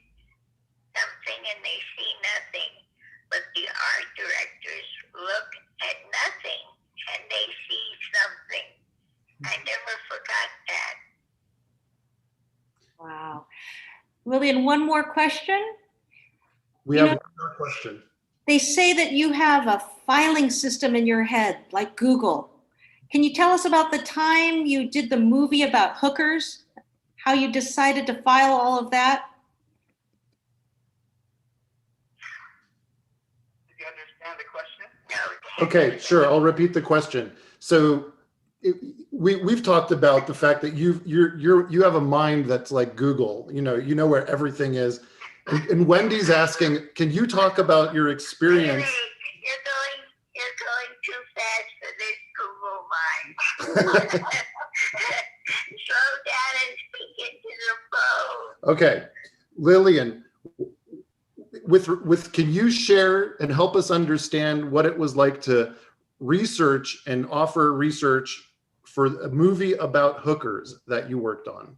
something and they see nothing, but the art directors look at nothing and they see something. I never forgot that. Wow. Lillian, one more question. We have one more question. They say that you have a filing system in your head, like Google. Can you tell us about the time you did the movie about hookers? How you decided to file all of that? Did you understand the question? No. Okay, sure. I'll repeat the question. So we've talked about the fact that you have a mind that's like Google. You know where everything is. And Wendy's asking, can you talk about your experience? You're going too fast for this Google mind. Slow down and speak into the phone. Okay, Lillian, with can you share and help us understand what it was like to research and offer research for a movie about hookers that you worked on?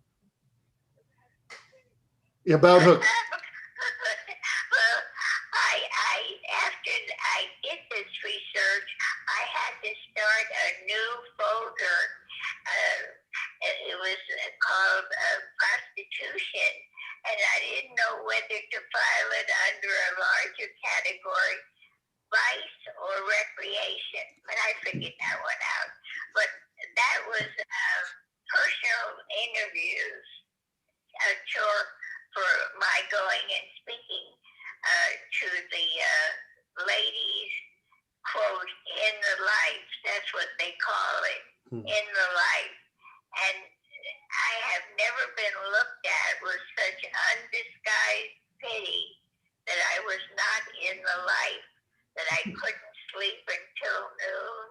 About hookers. Well, after I did this research, I had to start a new folder. It was called prostitution, and I didn't know whether to file it under a larger category, vice or recreation, but I figured that one out. But that was personal interviews, a chore for my going and speaking to the ladies, quote, in the life. That's what they call it, in the life. And I have never been looked at with such undisguised pity that I was not in the life, that I couldn't sleep until noon,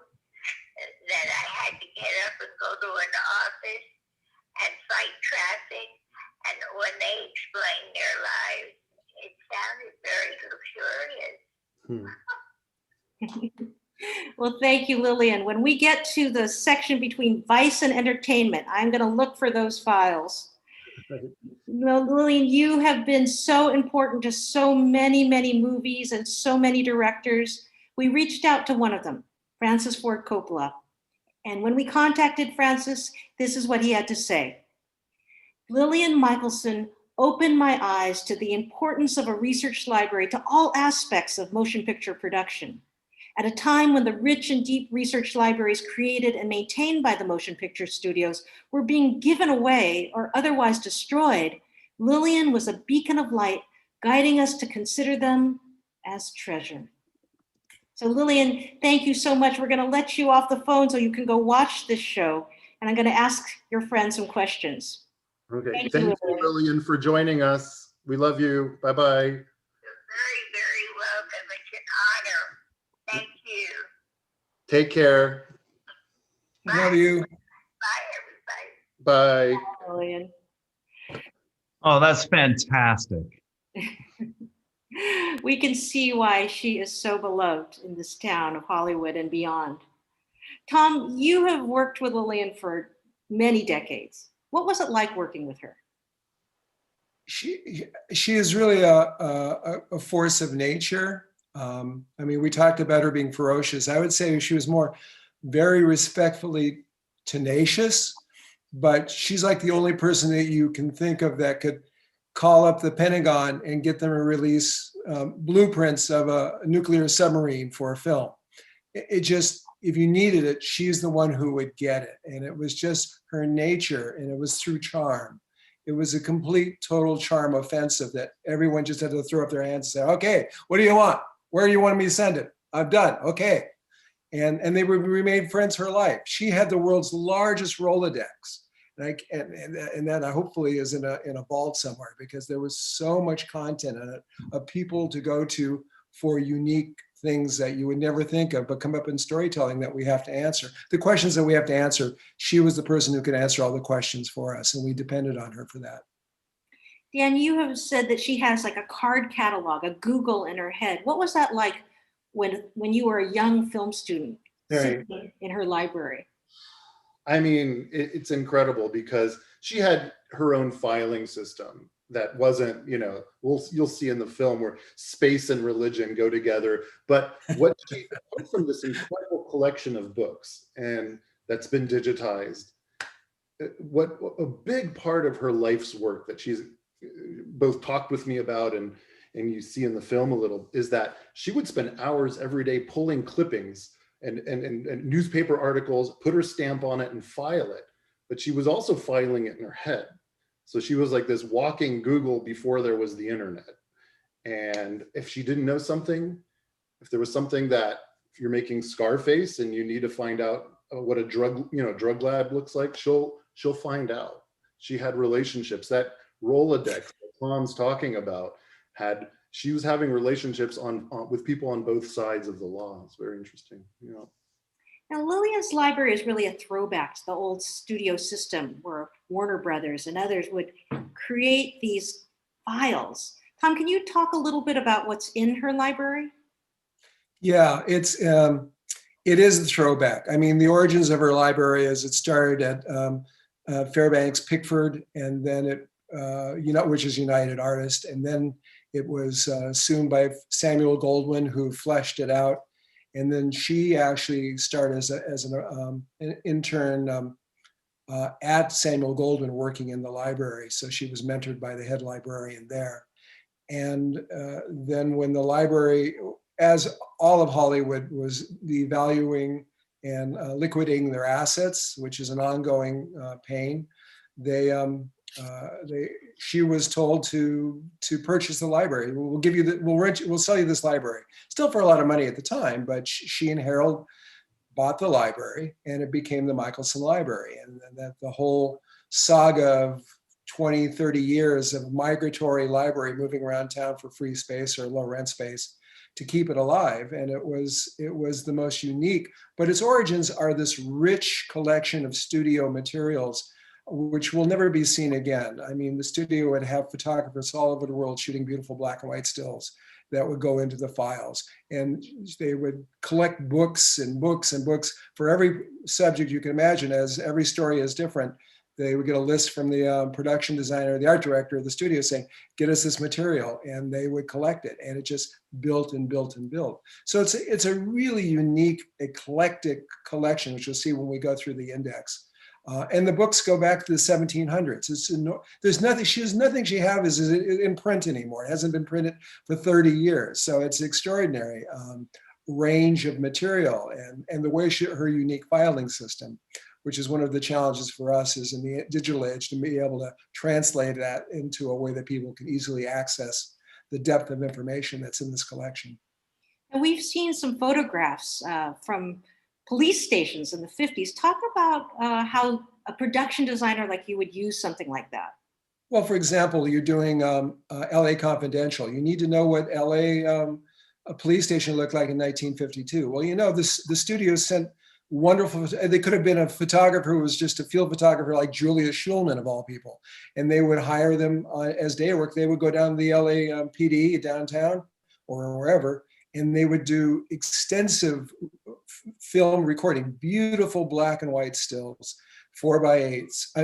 that I had to get up and go to an office and fight traffic. And when they explained their lives, it sounded very luxurious. Well, thank you, Lillian. When we get to the section between vice and entertainment, I'm going to look for those files. Lillian, you have been so important to so many, many movies and so many directors. We reached out to one of them, Francis Ford Coppola. And when we contacted Francis, this is what he had to say. Lillian Michelson opened my eyes to the importance of a research library to all aspects of motion picture production. At a time when the rich and deep research libraries created and maintained by the motion picture studios were being given away or otherwise destroyed, Lillian was a beacon of light, guiding us to consider them as treasure. So Lillian, thank you so much. We're going to let you off the phone so you can go watch this show. And I'm going to ask your friend some questions. Okay. Thank Thank you, you, Lillian, for joining us. We love you. Bye-bye. Very, very welcome. It's an honor. Thank you. Take care. Love you. Bye. Lillian. Oh, that's fantastic. We can see why she is so beloved in this town of Hollywood and beyond. Tom, you have worked with Lillian for many decades. What was it like working with her? She is really a force of nature. I mean, we talked about her being ferocious. I would say she was more very respectfully tenacious, but she's like the only person that you can think of that could call up the Pentagon and get them to release blueprints of a nuclear submarine for a film. It just, if you needed it, she's the one who would get it. And it was just her nature, and it was through charm. It was a complete, total charm offensive that everyone just had to throw up their hands and say, okay, what do you want? Where do you want me to send it? I'm done. Okay. And they remained friends her life. She had the world's largest Rolodex. And that hopefully is in a vault somewhere, because there was so much content in it of people to go to for unique things that you would never think of, but come up in storytelling that we have to answer. The questions that we have to answer, she was the person who could answer all the questions for us, and we depended on her for that. Dan, you have said that she has like a card catalog, a Google in her head. What was that like when you were a young film student sitting in her library? I mean, it's incredible because she had her own filing system that wasn't, you'll see in the film where space and religion go together. But what she put from this incredible collection of books, and that's been digitized, what a big part of her life's work that she's both talked with me about and you see in the film a little, is that she would spend hours every day pulling clippings and newspaper articles, put her stamp on it and file it. But she was also filing it in her head. So she was like this walking Google before there was the internet. And if she didn't know something, if there was something that, if you're making Scarface and you need to find out what a drug lab looks like, she'll find out. She had relationships. That Rolodex that Tom's talking about, she was having relationships with people on both sides of the law. It's very interesting. Now, Lillian's library is really a throwback to the old studio system where Warner Brothers and others would create these files. Tom, can you talk a little bit about what's in her library? Yeah, it is a throwback. I mean, the origins of her library is it started at Fairbanks Pickford, and then which is United Artists, and then it was assumed by Samuel Goldwyn, who fleshed it out. And then she actually started as an intern at Samuel Goldwyn, working in the library. So she was mentored by the head librarian there. And then when the library, as all of Hollywood, was devaluing and liquidating their assets, which is an ongoing pain, she was told to purchase the library. We'll sell you this library, still for a lot of money at the time, but she and Harold bought the library, and it became the Michelson Library. And that the whole saga of 20, 30 years of migratory library moving around town for free space or low rent space to keep it alive. And it was the most unique, but its origins are this rich collection of studio materials which will never be seen again. I mean, the studio would have photographers all over the world shooting beautiful black and white stills that would go into the files. And they would collect books and books and books for every subject you can imagine, as every story is different. They would get a list from the production designer, the art director of the studio saying, get us this material, and they would collect it. And it just built and built and built. So it's a really unique, eclectic collection, which you'll see when we go through the index. And the books go back to the 1700s. There's nothing she has is in print anymore. It hasn't been printed for 30 years. So it's extraordinary range of material, and the way her unique filing system which is one of the challenges for us is in the digital age to be able to translate that into a way that people can easily access the depth of information that's in this collection. And we've seen some photographs from police stations in the 50s. Talk about how a production designer like you would use something like that. Well, for example, you're doing LA Confidential. You need to know what LA a police station looked like in 1952. Well, the studio sent wonderful, they could have been a photographer who was just a field photographer like Julia Schulman of all people. And they would hire them as day work. They would go down to the LA PD downtown or wherever, and they would do extensive film recording, beautiful black and white stills, 4x8s,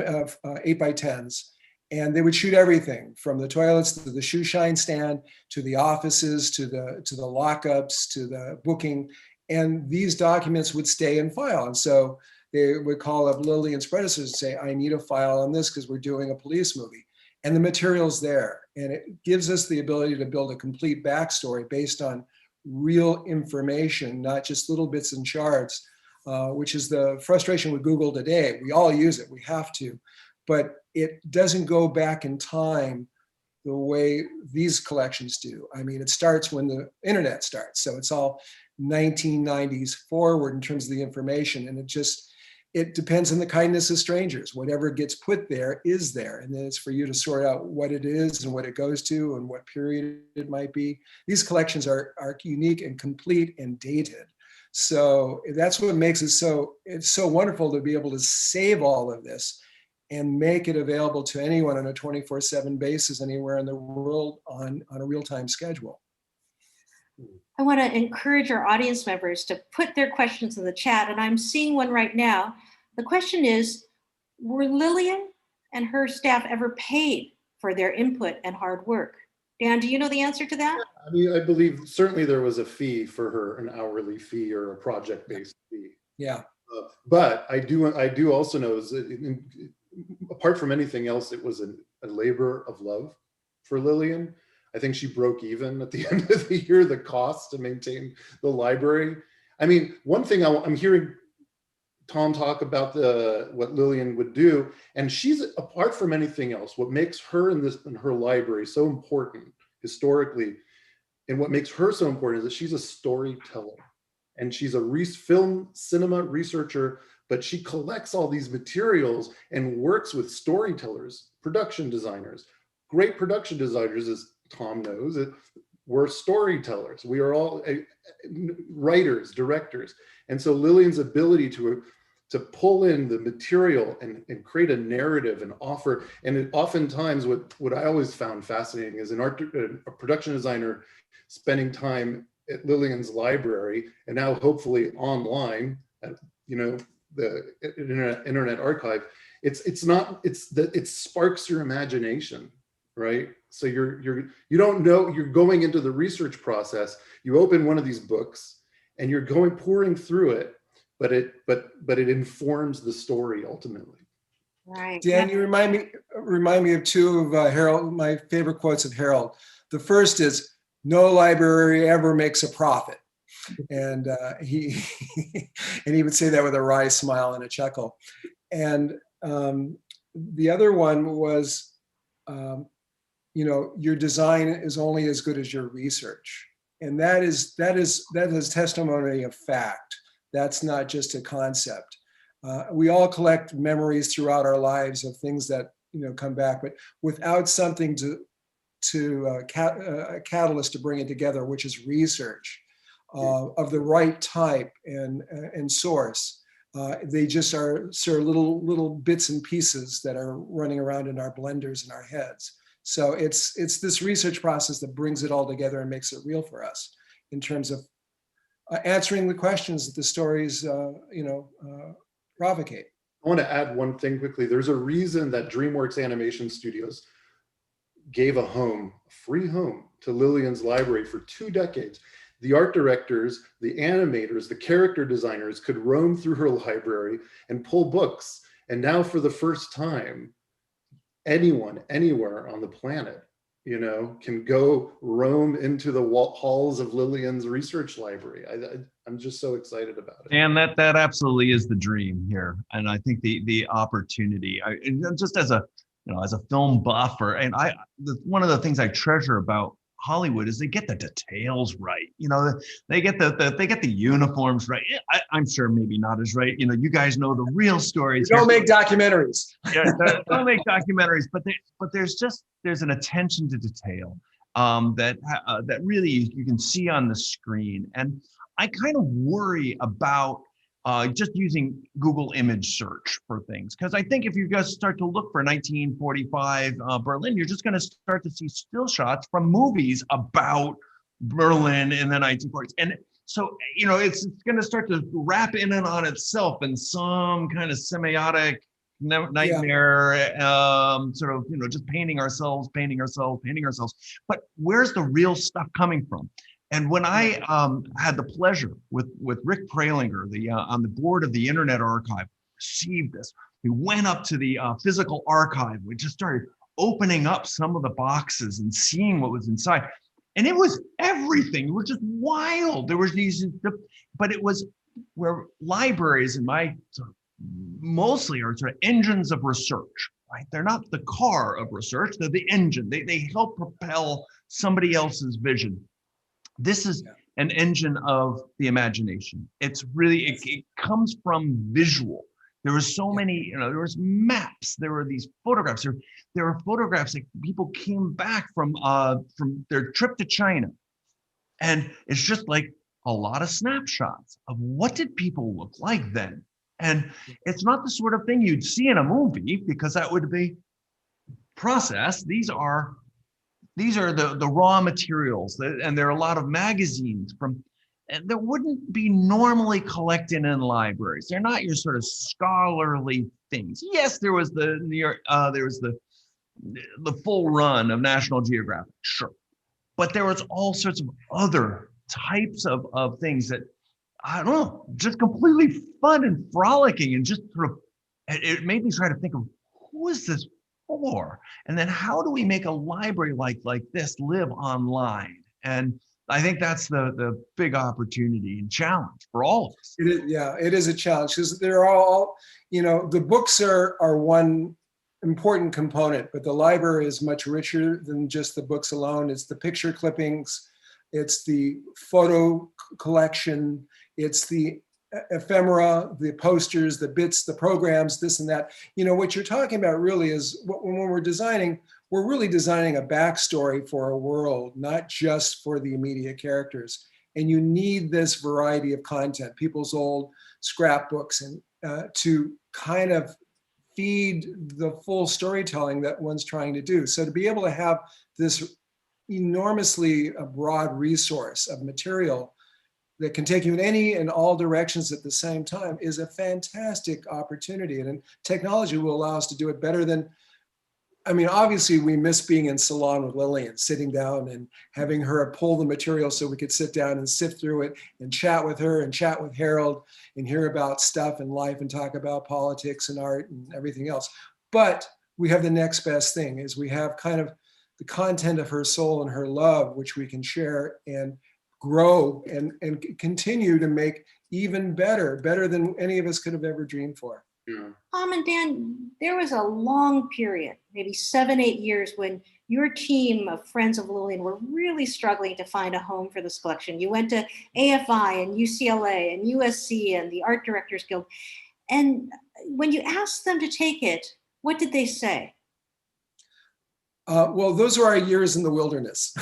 8x10s. And they would shoot everything from the toilets to the shoe shine stand, to the offices, to the lockups, to the booking. And these documents would stay in file. And so they would call up Lillian's predecessors and say, I need a file on this because we're doing a police movie. And the material's there. And it gives us the ability to build a complete backstory based on real information, not just little bits and shards, which is the frustration with Google today. We all use it, we have to, but it doesn't go back in time the way these collections do. I mean, it starts when the internet starts. So it's all 1990s forward in terms of the information. And it depends on the kindness of strangers. Whatever gets put there is there. And then it's for you to sort out what it is and what it goes to and what period it might be. These collections are unique and complete and dated. So that's what makes it it's so wonderful to be able to save all of this and make it available to anyone on a 24/7 basis anywhere in the world on a real-time schedule. I want to encourage our audience members to put their questions in the chat, and I'm seeing one right now. The question is, were Lillian and her staff ever paid for their input and hard work? Dan, do you know the answer to that? I mean, I believe certainly there was a fee for her, an hourly fee or a project-based fee. Yeah. But I do also know is that apart from anything else, it was a labor of love for Lillian. I think she broke even at the end of the year, the cost to maintain the library. I mean, one thing I'm hearing Tom talk about what Lillian would do, and she's, apart from anything else, what makes her in her library so important historically, and what makes her so important is that she's a storyteller. And she's a film cinema researcher, but she collects all these materials and works with storytellers, production designers. Great production designers, as Tom knows, we're storytellers. We are all writers, directors. And so Lillian's ability to pull in the material and create a narrative and offer, and oftentimes what I always found fascinating is a production designer spending time at Lillian's library and now hopefully online at the internet archive. It sparks your imagination, right? So you don't know, you're going into the research process, you open one of these books and you're pouring through it, but it informs the story ultimately. Right. Dan, you remind me of two of Harold, my favorite quotes of Harold. The first is, "No library ever makes a profit." And he would say that with a wry smile and a chuckle. And the other one was, your design is only as good as your research. And that is testimony of fact. That's not just a concept. We all collect memories throughout our lives of things that come back, but without something a catalyst to bring it together, which is research of the right type and source. They just are sort of little bits and pieces that are running around in our blenders in our heads. So it's this research process that brings it all together and makes it real for us in terms of answering the questions that the stories provocate. I want to add one thing quickly. There's a reason that DreamWorks Animation Studios gave a free home to Lillian's library for 2 decades. The art directors, the animators, the character designers could roam through her library and pull books. And now for the first time, anyone, anywhere on the planet can go roam into the halls of Lillian's research library. I'm just so excited about it. And that absolutely is the dream here. And I think the opportunity, and just as a film buff, one of the things I treasure about Hollywood is they get the details right. They get the uniforms right. I'm sure maybe not as right. You guys know the real stories. Don't make documentaries. Yeah, don't make documentaries, but there's an attention to detail that really you can see on the screen. And I kind of worry about just using Google image search for things. Because I think if you guys start to look for 1945 Berlin, you're just going to start to see still shots from movies about Berlin in the 1940s. And so, it's going to start to wrap in and on itself in some kind of semiotic nightmare, sort of, just painting ourselves. But where's the real stuff coming from? And when I had the pleasure with Rick Pralinger, on the board of the Internet Archive, received this. We went up to the physical archive. We just started opening up some of the boxes and seeing what was inside. And it was everything. It was just wild. There was but it was where libraries mostly are sort of engines of research, right? They're not the car of research. They're the engine. They help propel somebody else's vision. This is an engine of the imagination. It's really, it comes from visual. There were so many, there was maps, there were these photographs. There were photographs that people came back from their trip to China. And it's just like a lot of snapshots of what did people look like then? And it's not the sort of thing you'd see in a movie because that would be processed. These are the raw materials, and there are a lot of magazines that wouldn't be normally collected in libraries. They're not your sort of scholarly things. Yes, there was the New York, there was the full run of National Geographic, sure, but there was all sorts of other types of things that, I don't know, just completely fun and frolicking, and just sort of, it made me try to think of who is this for? And then how do we make a library like this live online? And I think that's the big opportunity and challenge for all of us. It is a challenge because they're all, the books are one important component, but the library is much richer than just the books alone. It's the picture clippings, it's the photo collection, it's the ephemera, the posters, the bits, the programs, this and that. What you're talking about really is when we're designing, we're really designing a backstory for a world, not just for the immediate characters. And you need this variety of content, people's old scrapbooks, and to kind of feed the full storytelling that one's trying to do. So to be able to have this enormously broad resource of material that can take you in any and all directions at the same time is a fantastic opportunity. And technology will allow us to do it better than, obviously we miss being in salon with Lillian, sitting down and having her pull the material so we could sit down and sift through it and chat with her and chat with Harold and hear about stuff and life and talk about politics and art and everything else. But we have the next best thing, is we have kind of the content of her soul and her love, which we can share and grow and continue to make even better than any of us could have ever dreamed for. Tom and Dan, there was a long period, maybe 7-8 years, when your team of Friends of Lillian were really struggling to find a home for this collection. You went to AFI and UCLA and USC and the Art Directors Guild. And when you asked them to take it, what did they say? Well, those were our years in the wilderness.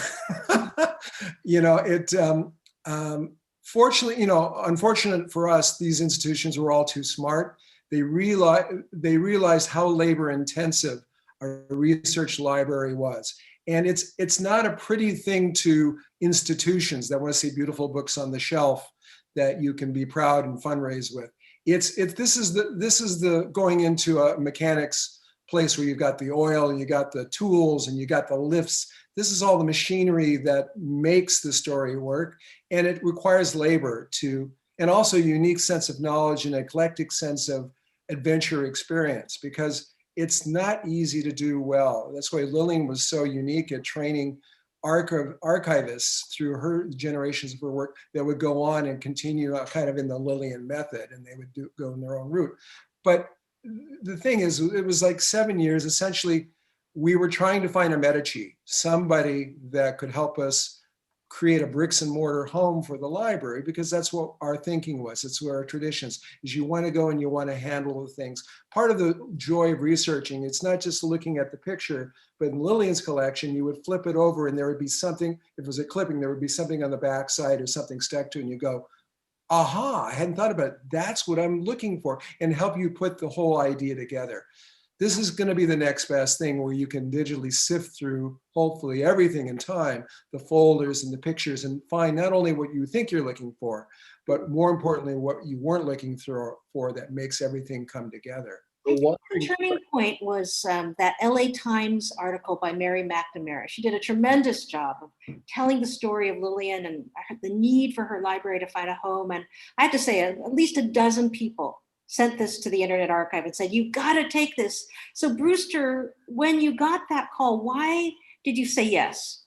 Fortunately, unfortunate for us, these institutions were all too smart. They realized how labor intensive a research library was. And it's not a pretty thing to institutions that want to see beautiful books on the shelf that you can be proud and fundraise with. This is the going into a mechanics place where you've got the oil and you got the tools and you got the lifts. This is all the machinery that makes the story work, and it requires labor and also a unique sense of knowledge and eclectic sense of adventure experience, because it's not easy to do well. That's why Lillian was so unique at training archivists through her generations of her work that would go on and continue kind of in the Lillian method, and they would go in their own route. But the thing is, it was like 7 years. Essentially, we were trying to find a Medici, somebody that could help us create a bricks and mortar home for the library, because that's what our thinking was. It's where our traditions is. You want to go and you want to handle the things. Part of the joy of researching, it's not just looking at the picture, but in Lillian's collection, you would flip it over and there would be something, if it was a clipping, there would be something on the back side or something stuck to it, and you go, aha, I hadn't thought about it. That's what I'm looking for, and help you put the whole idea together. This is going to be the next best thing, where you can digitally sift through, hopefully, everything in time, the folders and the pictures, and find not only what you think you're looking for, but more importantly, what you weren't looking for that makes everything come together. The turning point was that LA Times article by Mary McNamara. She did a tremendous job of telling the story of Lillian and the need for her library to find a home. And I have to say, at least a dozen people sent this to the Internet Archive and said, you got to take this. So Brewster, when you got that call, why did you say yes?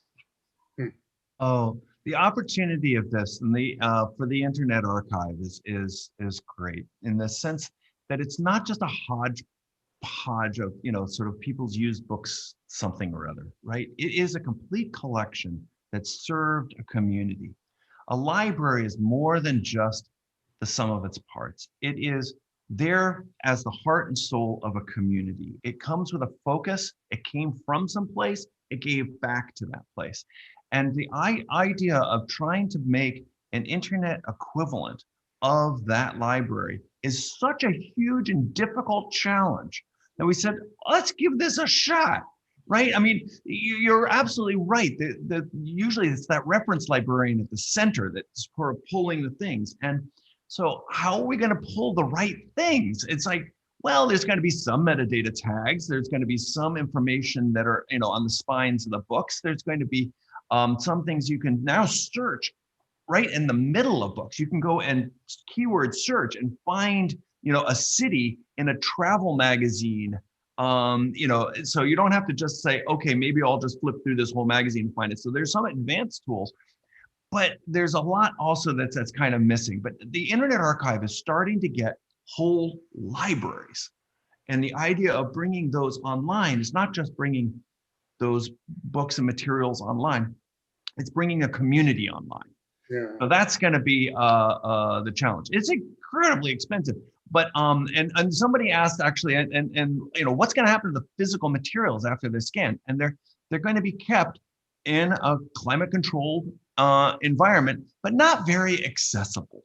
Oh, the opportunity of this and the for the Internet Archive is great, in the sense that it's not just a hodgepodge of, sort of people's used books, something or other, right? It is a complete collection that served a community. A library is more than just the sum of its parts. It is there as the heart and soul of a community. It comes with a focus. It came from someplace. It gave back to that place. And the idea of trying to make an internet equivalent of that library is such a huge and difficult challenge that we said, let's give this a shot, right? I mean, you're absolutely right. Usually it's that reference librarian at the center that's sort of pulling the things. And so how are we going to pull the right things? It's like, well, there's going to be some metadata tags. There's going to be some information that are, on the spines of the books. There's going to be some things you can now search right in the middle of books. You can go and keyword search and find, a city in a travel magazine. So you don't have to just say, okay, maybe I'll just flip through this whole magazine and find it. So there's some advanced tools, but there's a lot also that's kind of missing. But the Internet Archive is starting to get whole libraries. And the idea of bringing those online is not just bringing those books and materials online, it's bringing a community online. Yeah. So that's going to be the challenge. It's incredibly expensive, but and somebody asked actually, and what's going to happen to the physical materials after they're scanned? And they're going to be kept in a climate controlled environment, but not very accessible.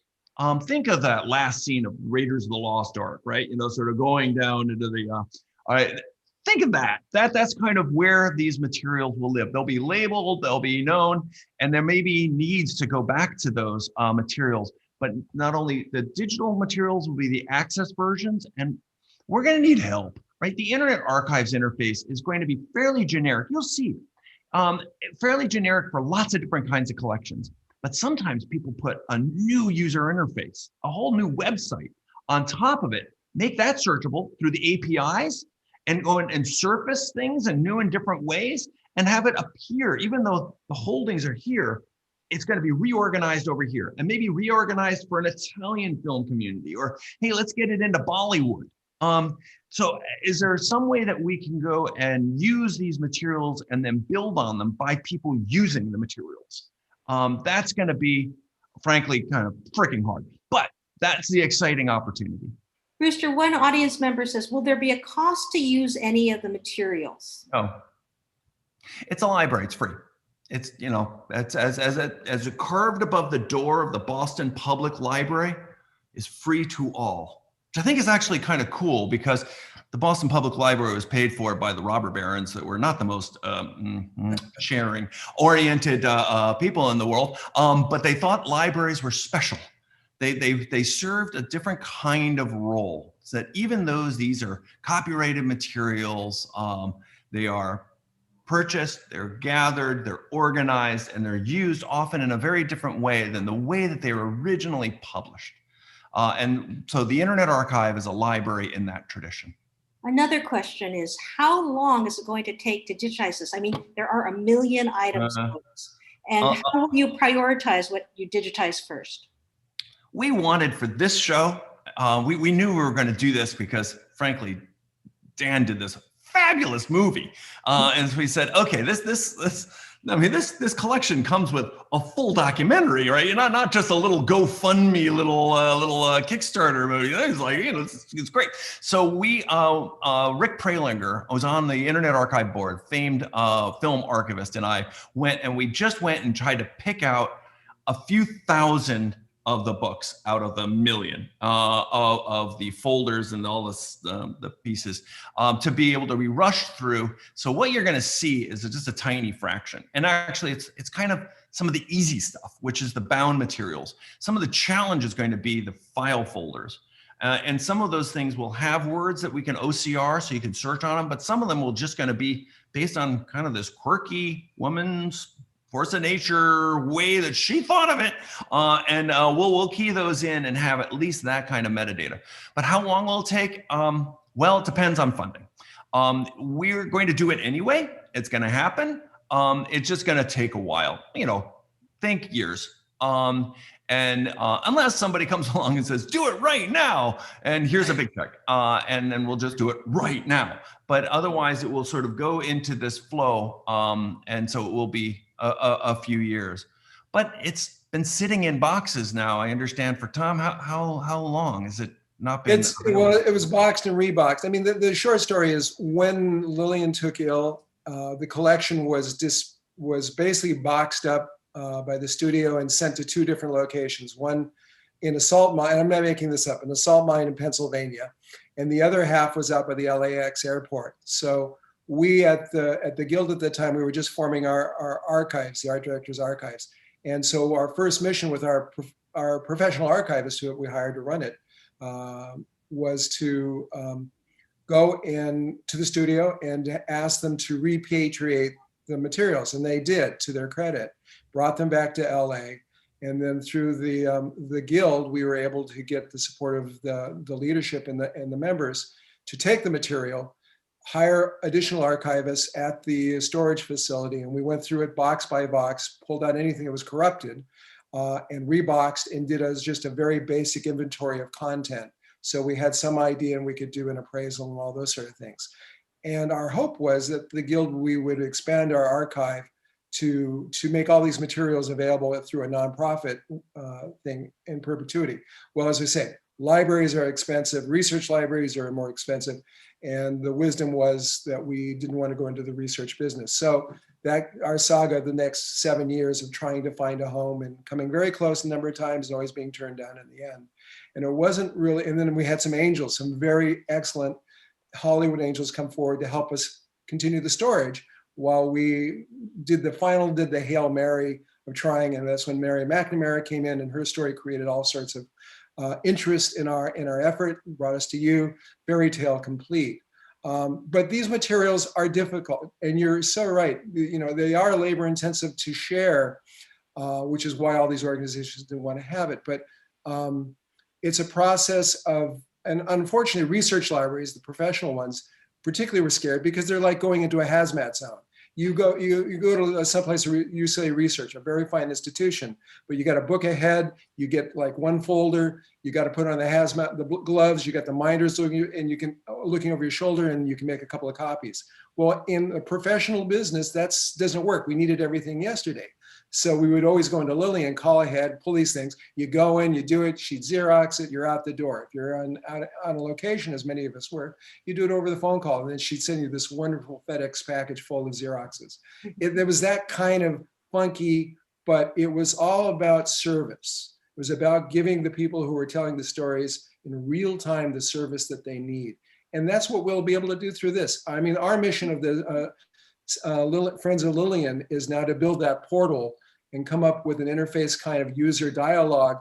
Think of that last scene of Raiders of the Lost Ark, right? Sort of going down into the. All right. Think of that. That's kind of where these materials will live. They'll be labeled, they'll be known, and there may be needs to go back to those materials. But not only the digital materials will be the access versions, and we're going to need help, right? The Internet Archives interface is going to be fairly generic. You'll see, fairly generic for lots of different kinds of collections. But sometimes people put a new user interface, a whole new website on top of it, make that searchable through the APIs, and go and surface things in new and different ways and have it appear, even though the holdings are here, it's going to be reorganized over here and maybe reorganized for an Italian film community, or, hey, let's get it into Bollywood. So is there some way that we can go and use these materials and then build on them by people using the materials? That's going to be, frankly, kind of freaking hard, but that's the exciting opportunity. Brewster, one audience member says, will there be a cost to use any of the materials? Oh, it's a library. It's free. It's, it's as it carved above the door of the Boston Public Library is free to all, which I think is actually kind of cool, because the Boston Public Library was paid for by the robber barons that were not the most sharing oriented people in the world, but they thought libraries were special. They served a different kind of role, so that even though these are copyrighted materials, they are purchased, they're gathered, they're organized, and they're used often in a very different way than the way that they were originally published. And so the Internet Archive is a library in that tradition. Another question is, how long is it going to take to digitize this? I mean, there are a million items, folks. And how will you prioritize what you digitize first? We wanted for this show, we knew we were going to do this because, frankly, Dan did this fabulous movie, and so we said, okay, this collection comes with a full documentary, right? Not just a little GoFundMe, little Kickstarter movie. It's like, it's great. So we, Rick Pralinger was on the Internet Archive Board, famed film archivist, and I went and tried to pick out a few thousand of the books out of the million of the folders and all the pieces to be able to be rushed through. So what you're going to see is just a tiny fraction. And actually, it's kind of some of the easy stuff, which is the bound materials. Some of the challenge is going to be the file folders. And some of those things will have words that we can OCR so you can search on them, but some of them will just going to be based on kind of this quirky woman's force of nature way that she thought of it. And we'll key those in and have at least that kind of metadata. But how long will it take? Well, it depends on funding. We're going to do it anyway. It's going to happen. It's just going to take a while, think years. And unless somebody comes along and says, do it right now, and here's a big check, and then we'll just do it right now. But otherwise, it will sort of go into this flow, and so it will be a few years. But it's been sitting in boxes now, I understand, for Tom. How long has it not been? It was boxed and reboxed. I mean, the short story is when Lillian took ill, the collection was basically boxed up by the studio and sent to two different locations. One in a salt mine, and I'm not making this up, in a salt mine in Pennsylvania, and the other half was out by the LAX airport. So we at the Guild at the time, we were just forming our archives, the art director's archives. And so our first mission with our professional archivist who we hired to run it was to go in to the studio and ask them to repatriate the materials. And they did, to their credit, brought them back to LA. And then through the Guild, we were able to get the support of the leadership and the members to take the material, hire additional archivists at the storage facility. And we went through it box by box, pulled out anything that was corrupted, and reboxed and did just a very basic inventory of content. So we had some idea and we could do an appraisal and all those sort of things. And our hope was that the Guild, we would expand our archive to make all these materials available through a nonprofit thing in perpetuity. Well, as I say, libraries are expensive, research libraries are more expensive, and the wisdom was that we didn't want to go into the research business. So that our saga, the next 7 years of trying to find a home and coming very close a number of times and always being turned down in the end. And it wasn't really, and then we had some angels, some very excellent Hollywood angels come forward to help us continue the storage while we did the Hail Mary of trying. And that's when Mary McNamara came in, and her story created all sorts of interest in our effort, brought us to you, fairy tale complete. But these materials are difficult, and you're so right. They are labor intensive to share, which is why all these organizations didn't want to have it. But it's a process of, and unfortunately, research libraries, the professional ones, particularly were scared because they're like going into a hazmat zone. You go to someplace you say research, a very fine institution, but you got to book ahead. You get like one folder. You got to put on the hazmat, the gloves. You got the minders looking, and you can looking over your shoulder, and you can make a couple of copies. Well, in a professional business, that doesn't work. We needed everything yesterday. So we would always go into Lillian, call ahead, pull these things. You go in, you do it, she'd Xerox it, you're out the door. If you're on a location, as many of us were, you do it over the phone call, and then she'd send you this wonderful FedEx package full of Xeroxes. There was that kind of funky, but it was all about service. It was about giving the people who were telling the stories in real time the service that they need. And that's what we'll be able to do through this. I mean, our mission of the Friends of Lillian is now to build that portal and come up with an interface kind of user dialogue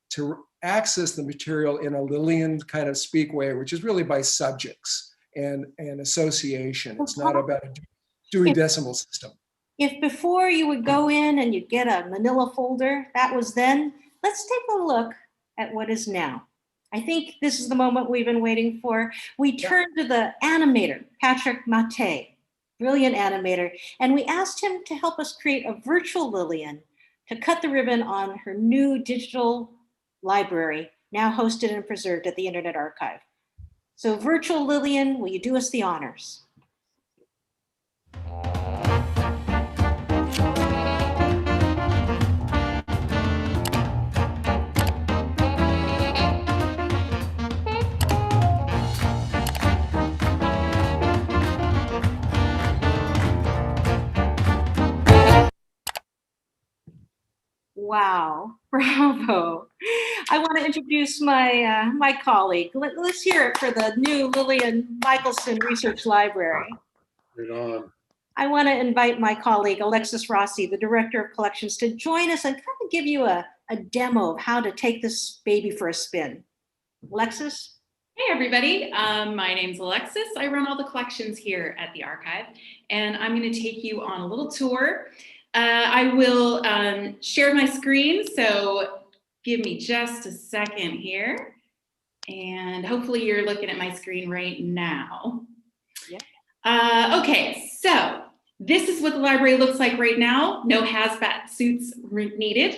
to access the material in a Lillian kind of speak way, which is really by subjects and association. It's not about a Dewey Decimal System. If before you would go in and you'd get a manila folder, that was then, let's take a look at what is now. I think this is the moment we've been waiting for. We turned to the animator, Patrick Mate, brilliant animator, and we asked him to help us create a virtual Lillian to cut the ribbon on her new digital library, now hosted and preserved at the Internet Archive. So virtual Lillian, will you do us the honors? Wow, bravo. I want to introduce my colleague. Let's hear it for the new Lillian Michelson Research Library. Right on. I want to invite my colleague, Alexis Rossi, the Director of Collections, to join us and kind of give you a demo of how to take this baby for a spin. Alexis? Hey everybody, my name's Alexis. I run all the collections here at the archive, and I'm going to take you on a little tour. I will share my screen, so give me just a second here. And hopefully you're looking at my screen right now. Yeah. Okay, so this is what the library looks like right now. No hazmat suits needed.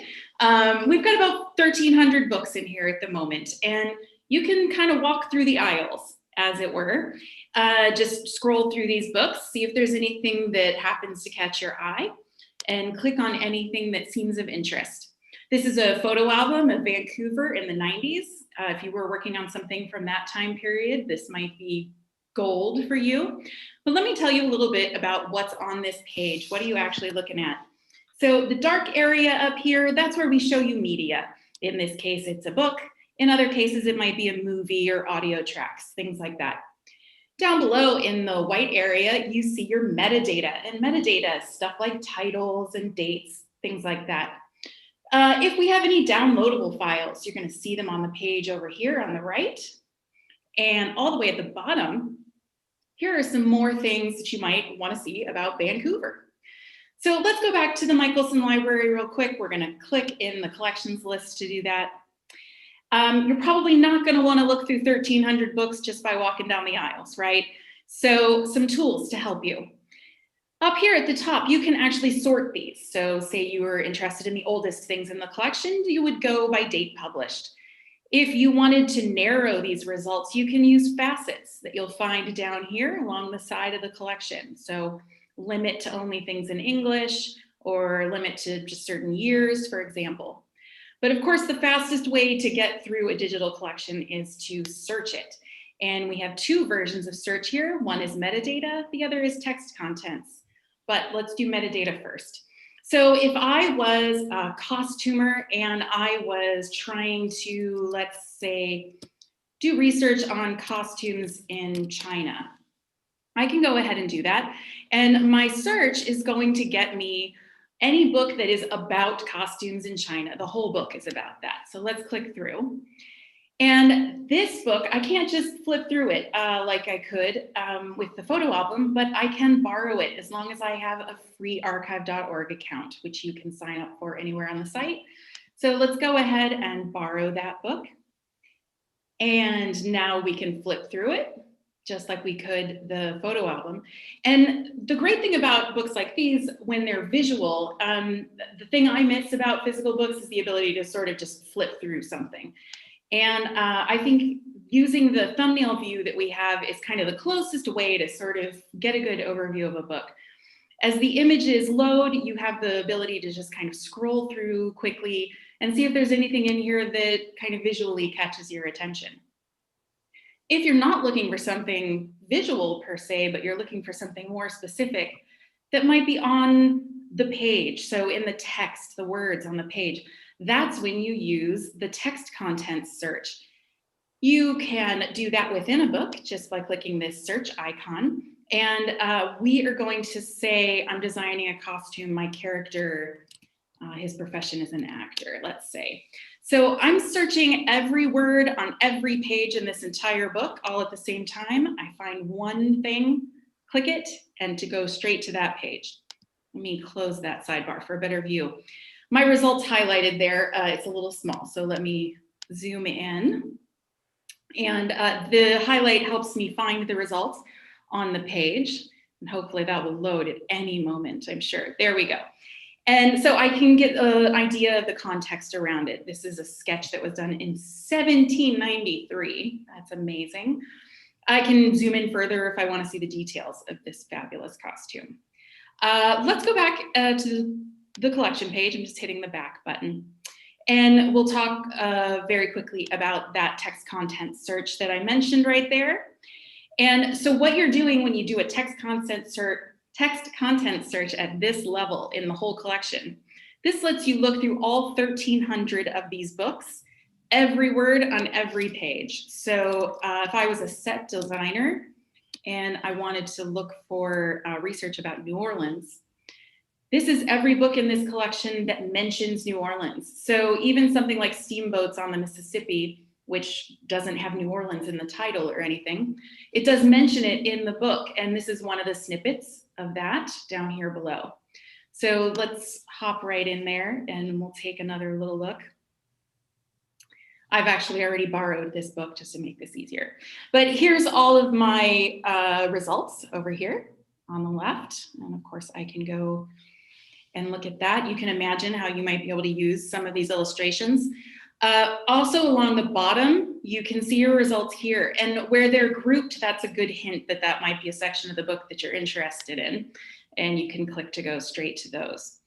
We've got about 1,300 books in here at the moment, and you can kind of walk through the aisles, as it were. Just scroll through these books, see if there's anything that happens to catch your eye, and click on anything that seems of interest. This is a photo album of Vancouver in the 90s. If you were working on something from that time period, this might be gold for you. But let me tell you a little bit about what's on this page. What are you actually looking at? So the dark area up here, that's where we show you media. In this case, it's a book. In other cases, it might be a movie or audio tracks, things like that. Down below in the white area, you see your metadata, and metadata, stuff like titles and dates, things like that. If we have any downloadable files, you're going to see them on the page over here on the right. And all the way at the bottom, here are some more things that you might want to see about Vancouver. So let's go back to the Michelson Library real quick. We're going to click in the collections list to do that. You're probably not going to want to look through 1,300 books just by walking down the aisles, right? So some tools to help you. Up here at the top, you can actually sort these. So say you were interested in the oldest things in the collection, you would go by date published. If you wanted to narrow these results, you can use facets that you'll find down here along the side of the collection. So limit to only things in English, or limit to just certain years, for example. But of course, the fastest way to get through a digital collection is to search it. And we have two versions of search here. One is metadata, the other is text contents. But let's do metadata first. So if I was a costumer and I was trying to, let's say, do research on costumes in China, I can go ahead and do that. And my search is going to get me any book that is about costumes in China. The whole book is about that. So let's click through. And this book, I can't just flip through it like I could with the photo album, but I can borrow it as long as I have a free archive.org account, which you can sign up for anywhere on the site. So let's go ahead and borrow that book. And now we can flip through it, just like we could the photo album. And the great thing about books like these, when they're visual, the thing I miss about physical books is the ability to sort of just flip through something. And I think using the thumbnail view that we have is kind of the closest way to sort of get a good overview of a book. As the images load, you have the ability to just kind of scroll through quickly and see if there's anything in here that kind of visually catches your attention. If you're not looking for something visual per se, but you're looking for something more specific, that might be on the page. So in the text, the words on the page, that's when you use the text content search. You can do that within a book just by clicking this search icon. And we are going to say, I'm designing a costume, my character, his profession is an actor, let's say. So I'm searching every word on every page in this entire book all at the same time. I find one thing, click it, and to go straight to that page. Let me close that sidebar for a better view. My results highlighted there, it's a little small, so let me zoom in. And the highlight helps me find the results on the page. And hopefully that will load at any moment, I'm sure. There we go. And so I can get an idea of the context around it. This is a sketch that was done in 1793. That's amazing. I can zoom in further if I want to see the details of this fabulous costume. Let's go back to the collection page. I'm just hitting the back button. And we'll talk very quickly about that text content search that I mentioned right there. And so what you're doing when you do a text content search at this level in the whole collection, this lets you look through all 1,300 of these books, every word on every page. So if I was a set designer and I wanted to look for research about New Orleans, this is every book in this collection that mentions New Orleans. So even something like Steamboats on the Mississippi, which doesn't have New Orleans in the title or anything, it does mention it in the book. And this is one of the snippets of that down here below. So let's hop right in there and we'll take another little look. I've actually already borrowed this book just to make this easier. But here's all of my results over here on the left. And of course I can go and look at that. You can imagine how you might be able to use some of these illustrations. Also along the bottom, you can see your results here, and where they're grouped, that's a good hint that that might be a section of the book that you're interested in, and you can click to go straight to those.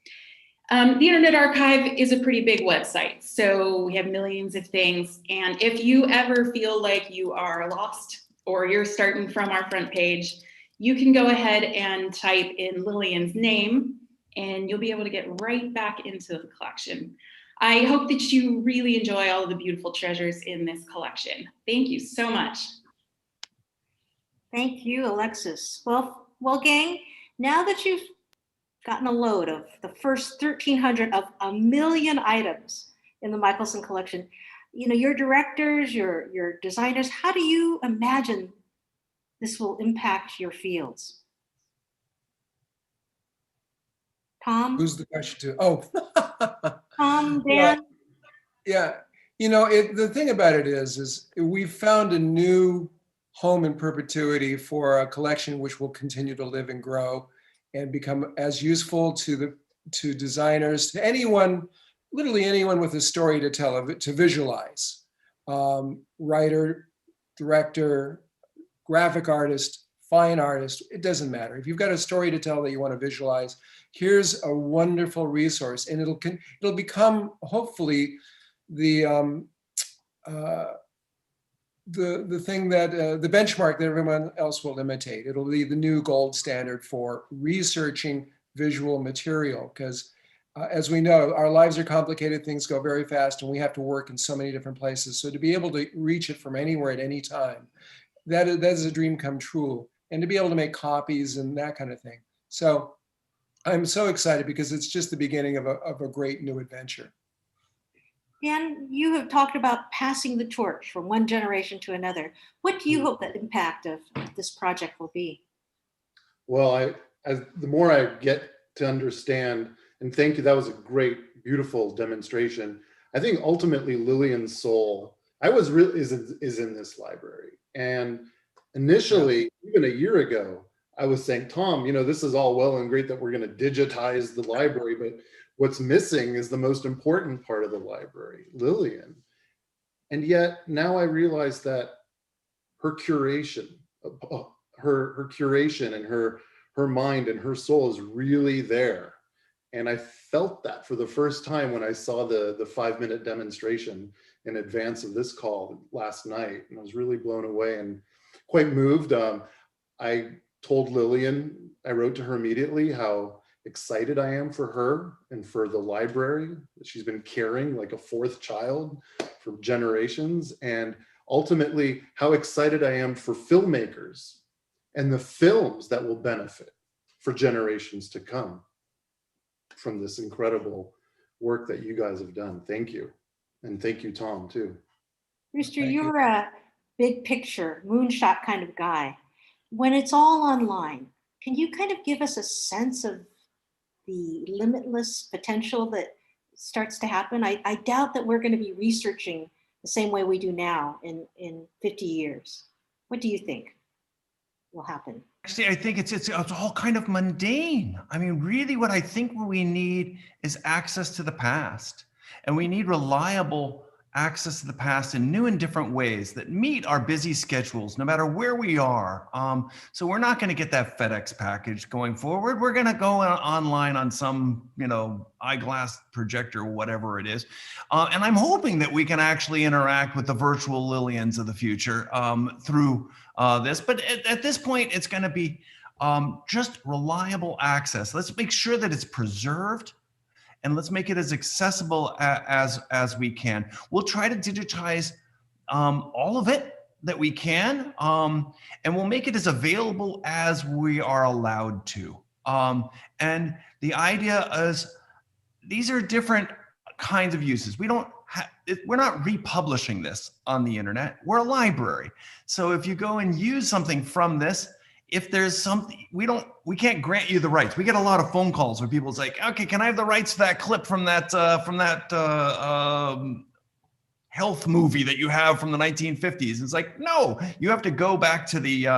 The Internet Archive is a pretty big website, so we have millions of things, and if you ever feel like you are lost or you're starting from our front page, you can go ahead and type in Lillian's name, and you'll be able to get right back into the collection. I hope that you really enjoy all of the beautiful treasures in this collection. Thank you so much. Thank you, Alexis. Well, gang, now that you've gotten a load of the first 1,300 of 1,000,000 items in the Michelson collection, you know, your directors, your designers, how do you imagine this will impact your fields? Tom? Who's the question to? Oh. Tom, Dan? Well, yeah, you know, the thing about it is we've found a new home in perpetuity for a collection which will continue to live and grow and become as useful to designers, to anyone, literally anyone with a story to tell, to visualize. Writer, director, graphic artist, fine artist, it doesn't matter. If you've got a story to tell that you want to visualize, here's a wonderful resource, and it'll become hopefully the thing that the benchmark that everyone else will imitate. It'll be the new gold standard for researching visual material, because as we know, our lives are complicated, things go very fast, and we have to work in so many different places. So to be able to reach it from anywhere at any time, that is a dream come true, and to be able to make copies and that kind of thing. So I'm so excited because it's just the beginning of a great new adventure. Dan, you have talked about passing the torch from one generation to another. What do you hope the impact of this project will be? Well, the more I get to understand, and thank you, that was a great, beautiful demonstration. I think ultimately Lillian's soul, is in this library. And initially, even a year ago, I was saying, Tom, you know, this is all well and great that we're going to digitize the library, but what's missing is the most important part of the library, Lillian. And yet now I realize that her curation, her curation and her mind and her soul is really there. And I felt that for the first time when I saw the 5-minute demonstration in advance of this call last night. And I was really blown away and quite moved. I told Lillian, I wrote to her immediately how excited I am for her and for the library that she's been carrying like a fourth child for generations, and ultimately how excited I am for filmmakers and the films that will benefit for generations to come from this incredible work that you guys have done. Thank you. And thank you, Tom, too. Rooster, you're a big picture, moonshot kind of guy. When it's all online, can you kind of give us a sense of the limitless potential that starts to happen? I doubt that we're going to be researching the same way we do now in 50 years? What do you think will happen? Actually, I think it's all kind of mundane. I mean, really, what I think we need is access to the past, and we need reliable access to the past in new and different ways that meet our busy schedules, no matter where we are. So we're not going to get that FedEx package going forward. We're going to go online on some, eyeglass projector, or whatever it is. And I'm hoping that we can actually interact with the virtual Lillians of the future through this. But at this point, it's going to be just reliable access. Let's make sure that it's preserved, and let's make it as accessible as we can. We'll try to digitize all of it that we can, and we'll make it as available as we are allowed to. And the idea is, these are different kinds of uses. We're not republishing this on the internet. We're a library. So if you go and use something from this, if there's something, we can't grant you the rights. We get a lot of phone calls where people's like, okay, can I have the rights to that clip from that health movie that you have from the 1950s? It's like, no, you have to go back to the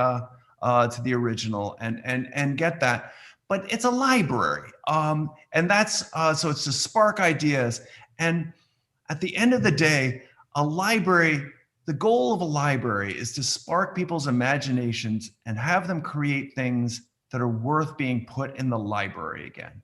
original and get that. But it's a library, and that's so it's to spark ideas. And at the end of the day, a library. The goal of a library is to spark people's imaginations and have them create things that are worth being put in the library again.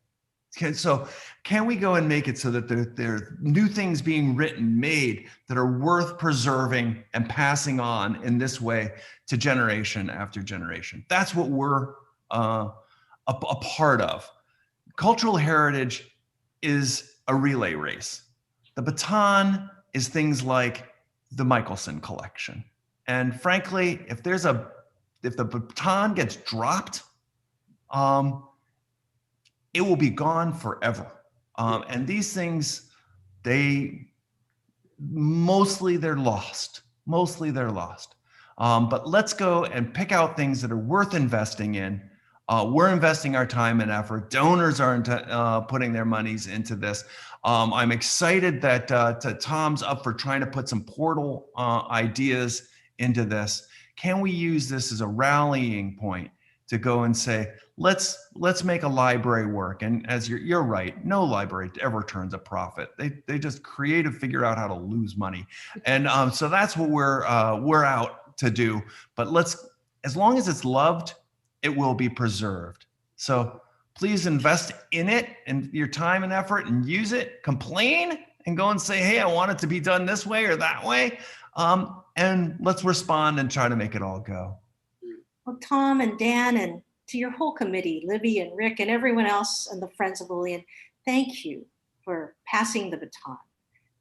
Okay, so can we go and make it so that there are new things being written, made, that are worth preserving and passing on in this way to generation after generation? That's what we're a part of. Cultural heritage is a relay race. The baton is things like the Michelson collection. And frankly, if the baton gets dropped, it will be gone forever. And these things, mostly they're lost. But let's go and pick out things that are worth investing in. We're investing our time and effort. Donors are putting their monies into this. I'm excited that Tom's up for trying to put some portal ideas into this. Can we use this as a rallying point to go and say, let's make a library work? And as you're right, no library ever turns a profit. They just figure out how to lose money. And so that's what we're out to do. But as long as it's loved, it will be preserved. So please invest in it and your time and effort and use it. Complain and go and say, hey, I want it to be done this way or that way. And let's respond and try to make it all go. Well, Tom and Dan, and to your whole committee, Libby and Rick and everyone else and the Friends of Lillian, thank you for passing the baton.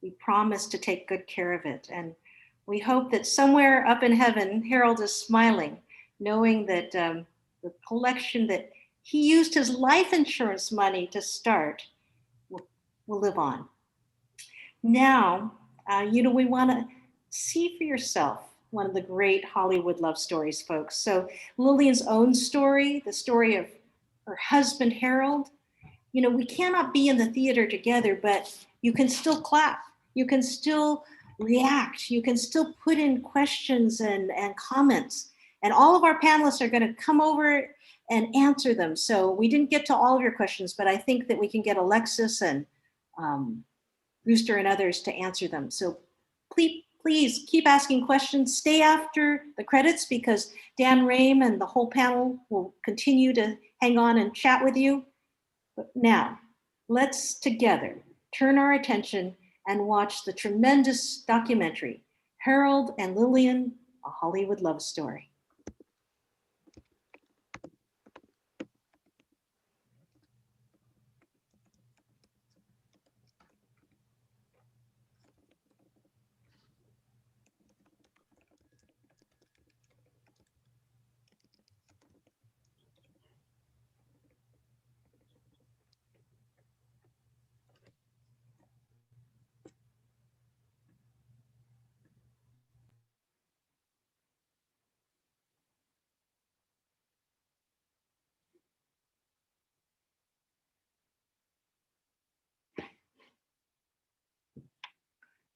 We promise to take good care of it. And we hope that somewhere up in heaven, Harold is smiling, knowing that the collection that he used his life insurance money to start will live on. Now, we want to see for yourself one of the great Hollywood love stories, folks. So Lillian's own story, the story of her husband, Harold, we cannot be in the theater together, but you can still clap. You can still react. You can still put in questions and comments. And all of our panelists are going to come over and answer them. So we didn't get to all of your questions, but I think that we can get Alexis and Brewster and others to answer them. So please keep asking questions. Stay after the credits because Dan Rame and the whole panel will continue to hang on and chat with you. But now, let's together turn our attention and watch the tremendous documentary, Harold and Lillian, A Hollywood Love Story.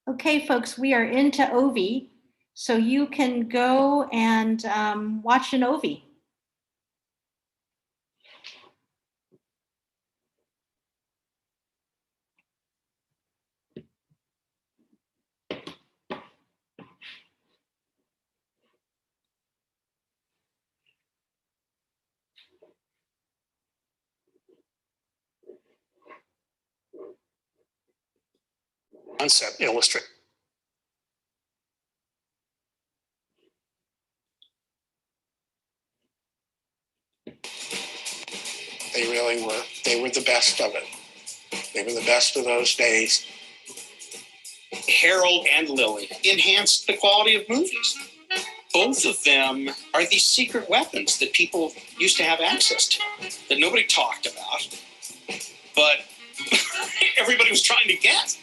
Okay, folks, we are into Ovi, so you can go and watch an Ovi. Concept illustrate. They really were. They were the best of it. They were the best of those days. Harold and Lily enhanced the quality of movies. Both of them are these secret weapons that people used to have access to, that nobody talked about, but everybody was trying to get.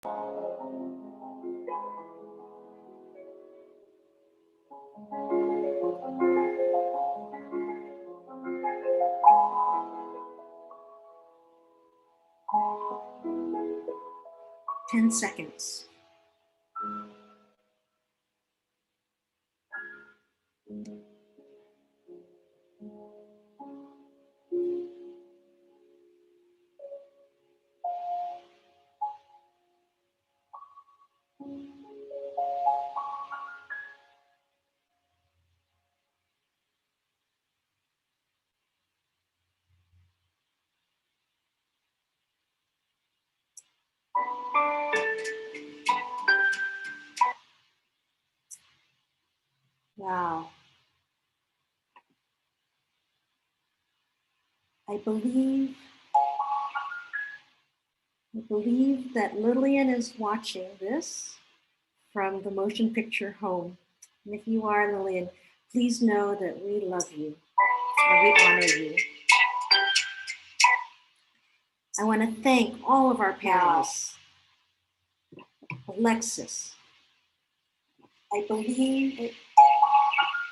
10 seconds. Wow. I believe that Lillian is watching this from the motion picture home. And if you are, Lillian, please know that we love you and we honor you. I want to thank all of our panelists. Alexis, I believe,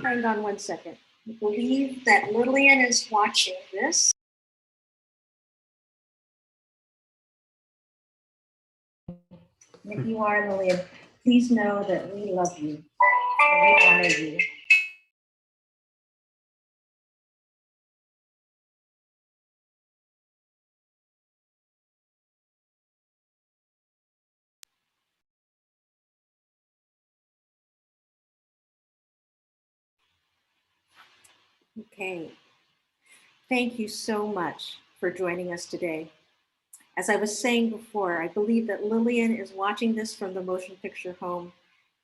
hang on one second. I believe that Lillian is watching this. And if you are, Lillian, please know that we love you and we honor you. Okay. Thank you so much for joining us today. As I was saying before, I believe that Lillian is watching this from the motion picture home.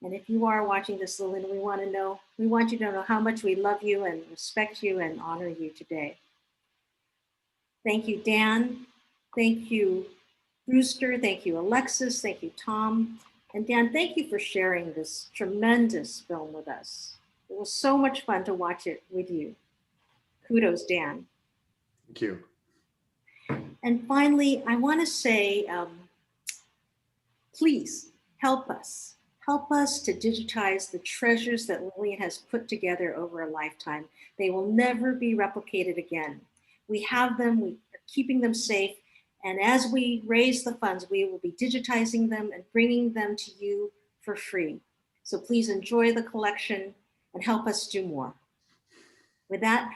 And if you are watching this, Lillian, we want you to know how much we love you and respect you and honor you today. Thank you, Dan. Thank you, Brewster. Thank you, Alexis. Thank you, Tom. And Dan, thank you for sharing this tremendous film with us. It was so much fun to watch it with you. Kudos, Dan. Thank you. And finally, I want to say, please help us. Help us to digitize the treasures that Lillian has put together over a lifetime. They will never be replicated again. We have them, we are keeping them safe, and as we raise the funds, we will be digitizing them and bringing them to you for free. So please enjoy the collection and help us do more. With that,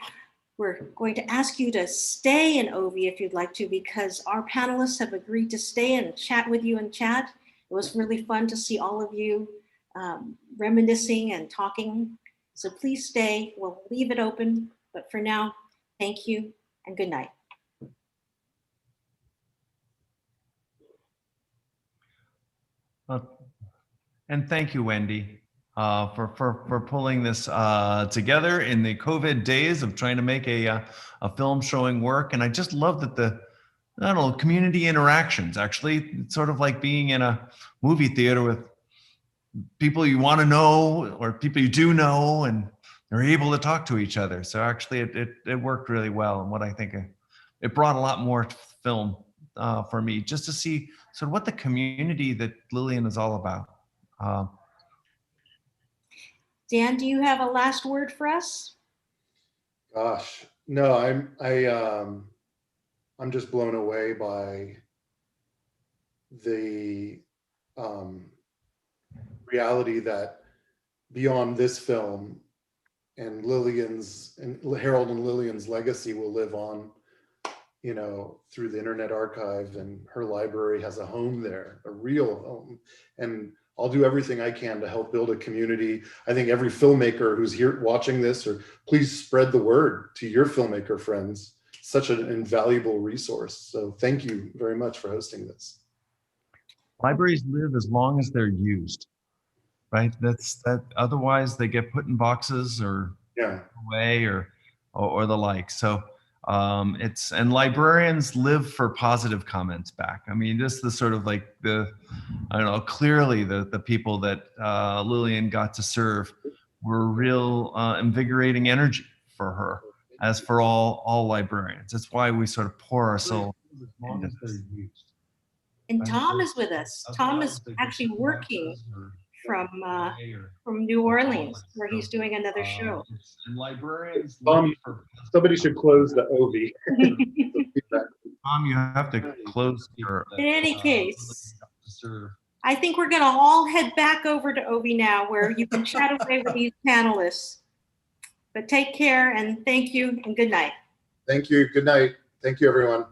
we're going to ask you to stay in OV if you'd like to, because our panelists have agreed to stay and chat with you in chat. It was really fun to see all of you reminiscing and talking. So please stay, we'll leave it open. But for now, thank you and good night. And thank you, Wendy, for pulling this together in the COVID days of trying to make a film showing work. And I just love that I don't know, community interactions, actually, it's sort of like being in a movie theater with people you want to know or people you do know, and they're able to talk to each other. So actually it worked really well. And what I think it brought a lot more to film for me, just to see sort of what the community that Lillian is all about. Dan, do you have a last word for us? Gosh, no, I'm just blown away by the reality that beyond this film and Harold and Lillian's legacy will live on, you know, through the Internet Archive, and her library has a home there, a real home. And I'll do everything I can to help build a community. I think every filmmaker who's here watching this, or please spread the word to your filmmaker friends. Such an invaluable resource. So thank you very much for hosting this. Libraries live as long as they're used, right? Otherwise they get put in boxes or away or the like. So and librarians live for positive comments back. I mean, just the sort of like I don't know, clearly the people that Lillian got to serve were real invigorating energy for her, as for all librarians. That's why we sort of pour ourselves into this. And Tom is with us. Tom is actually working from New Orleans, where he's doing another show. And librarians. Somebody should close the OV. Tom, you have to close your. In any case, I think we're going to all head back over to OV now, where you can chat away with these panelists. But take care and thank you and good night. Thank you. Good night. Thank you, everyone.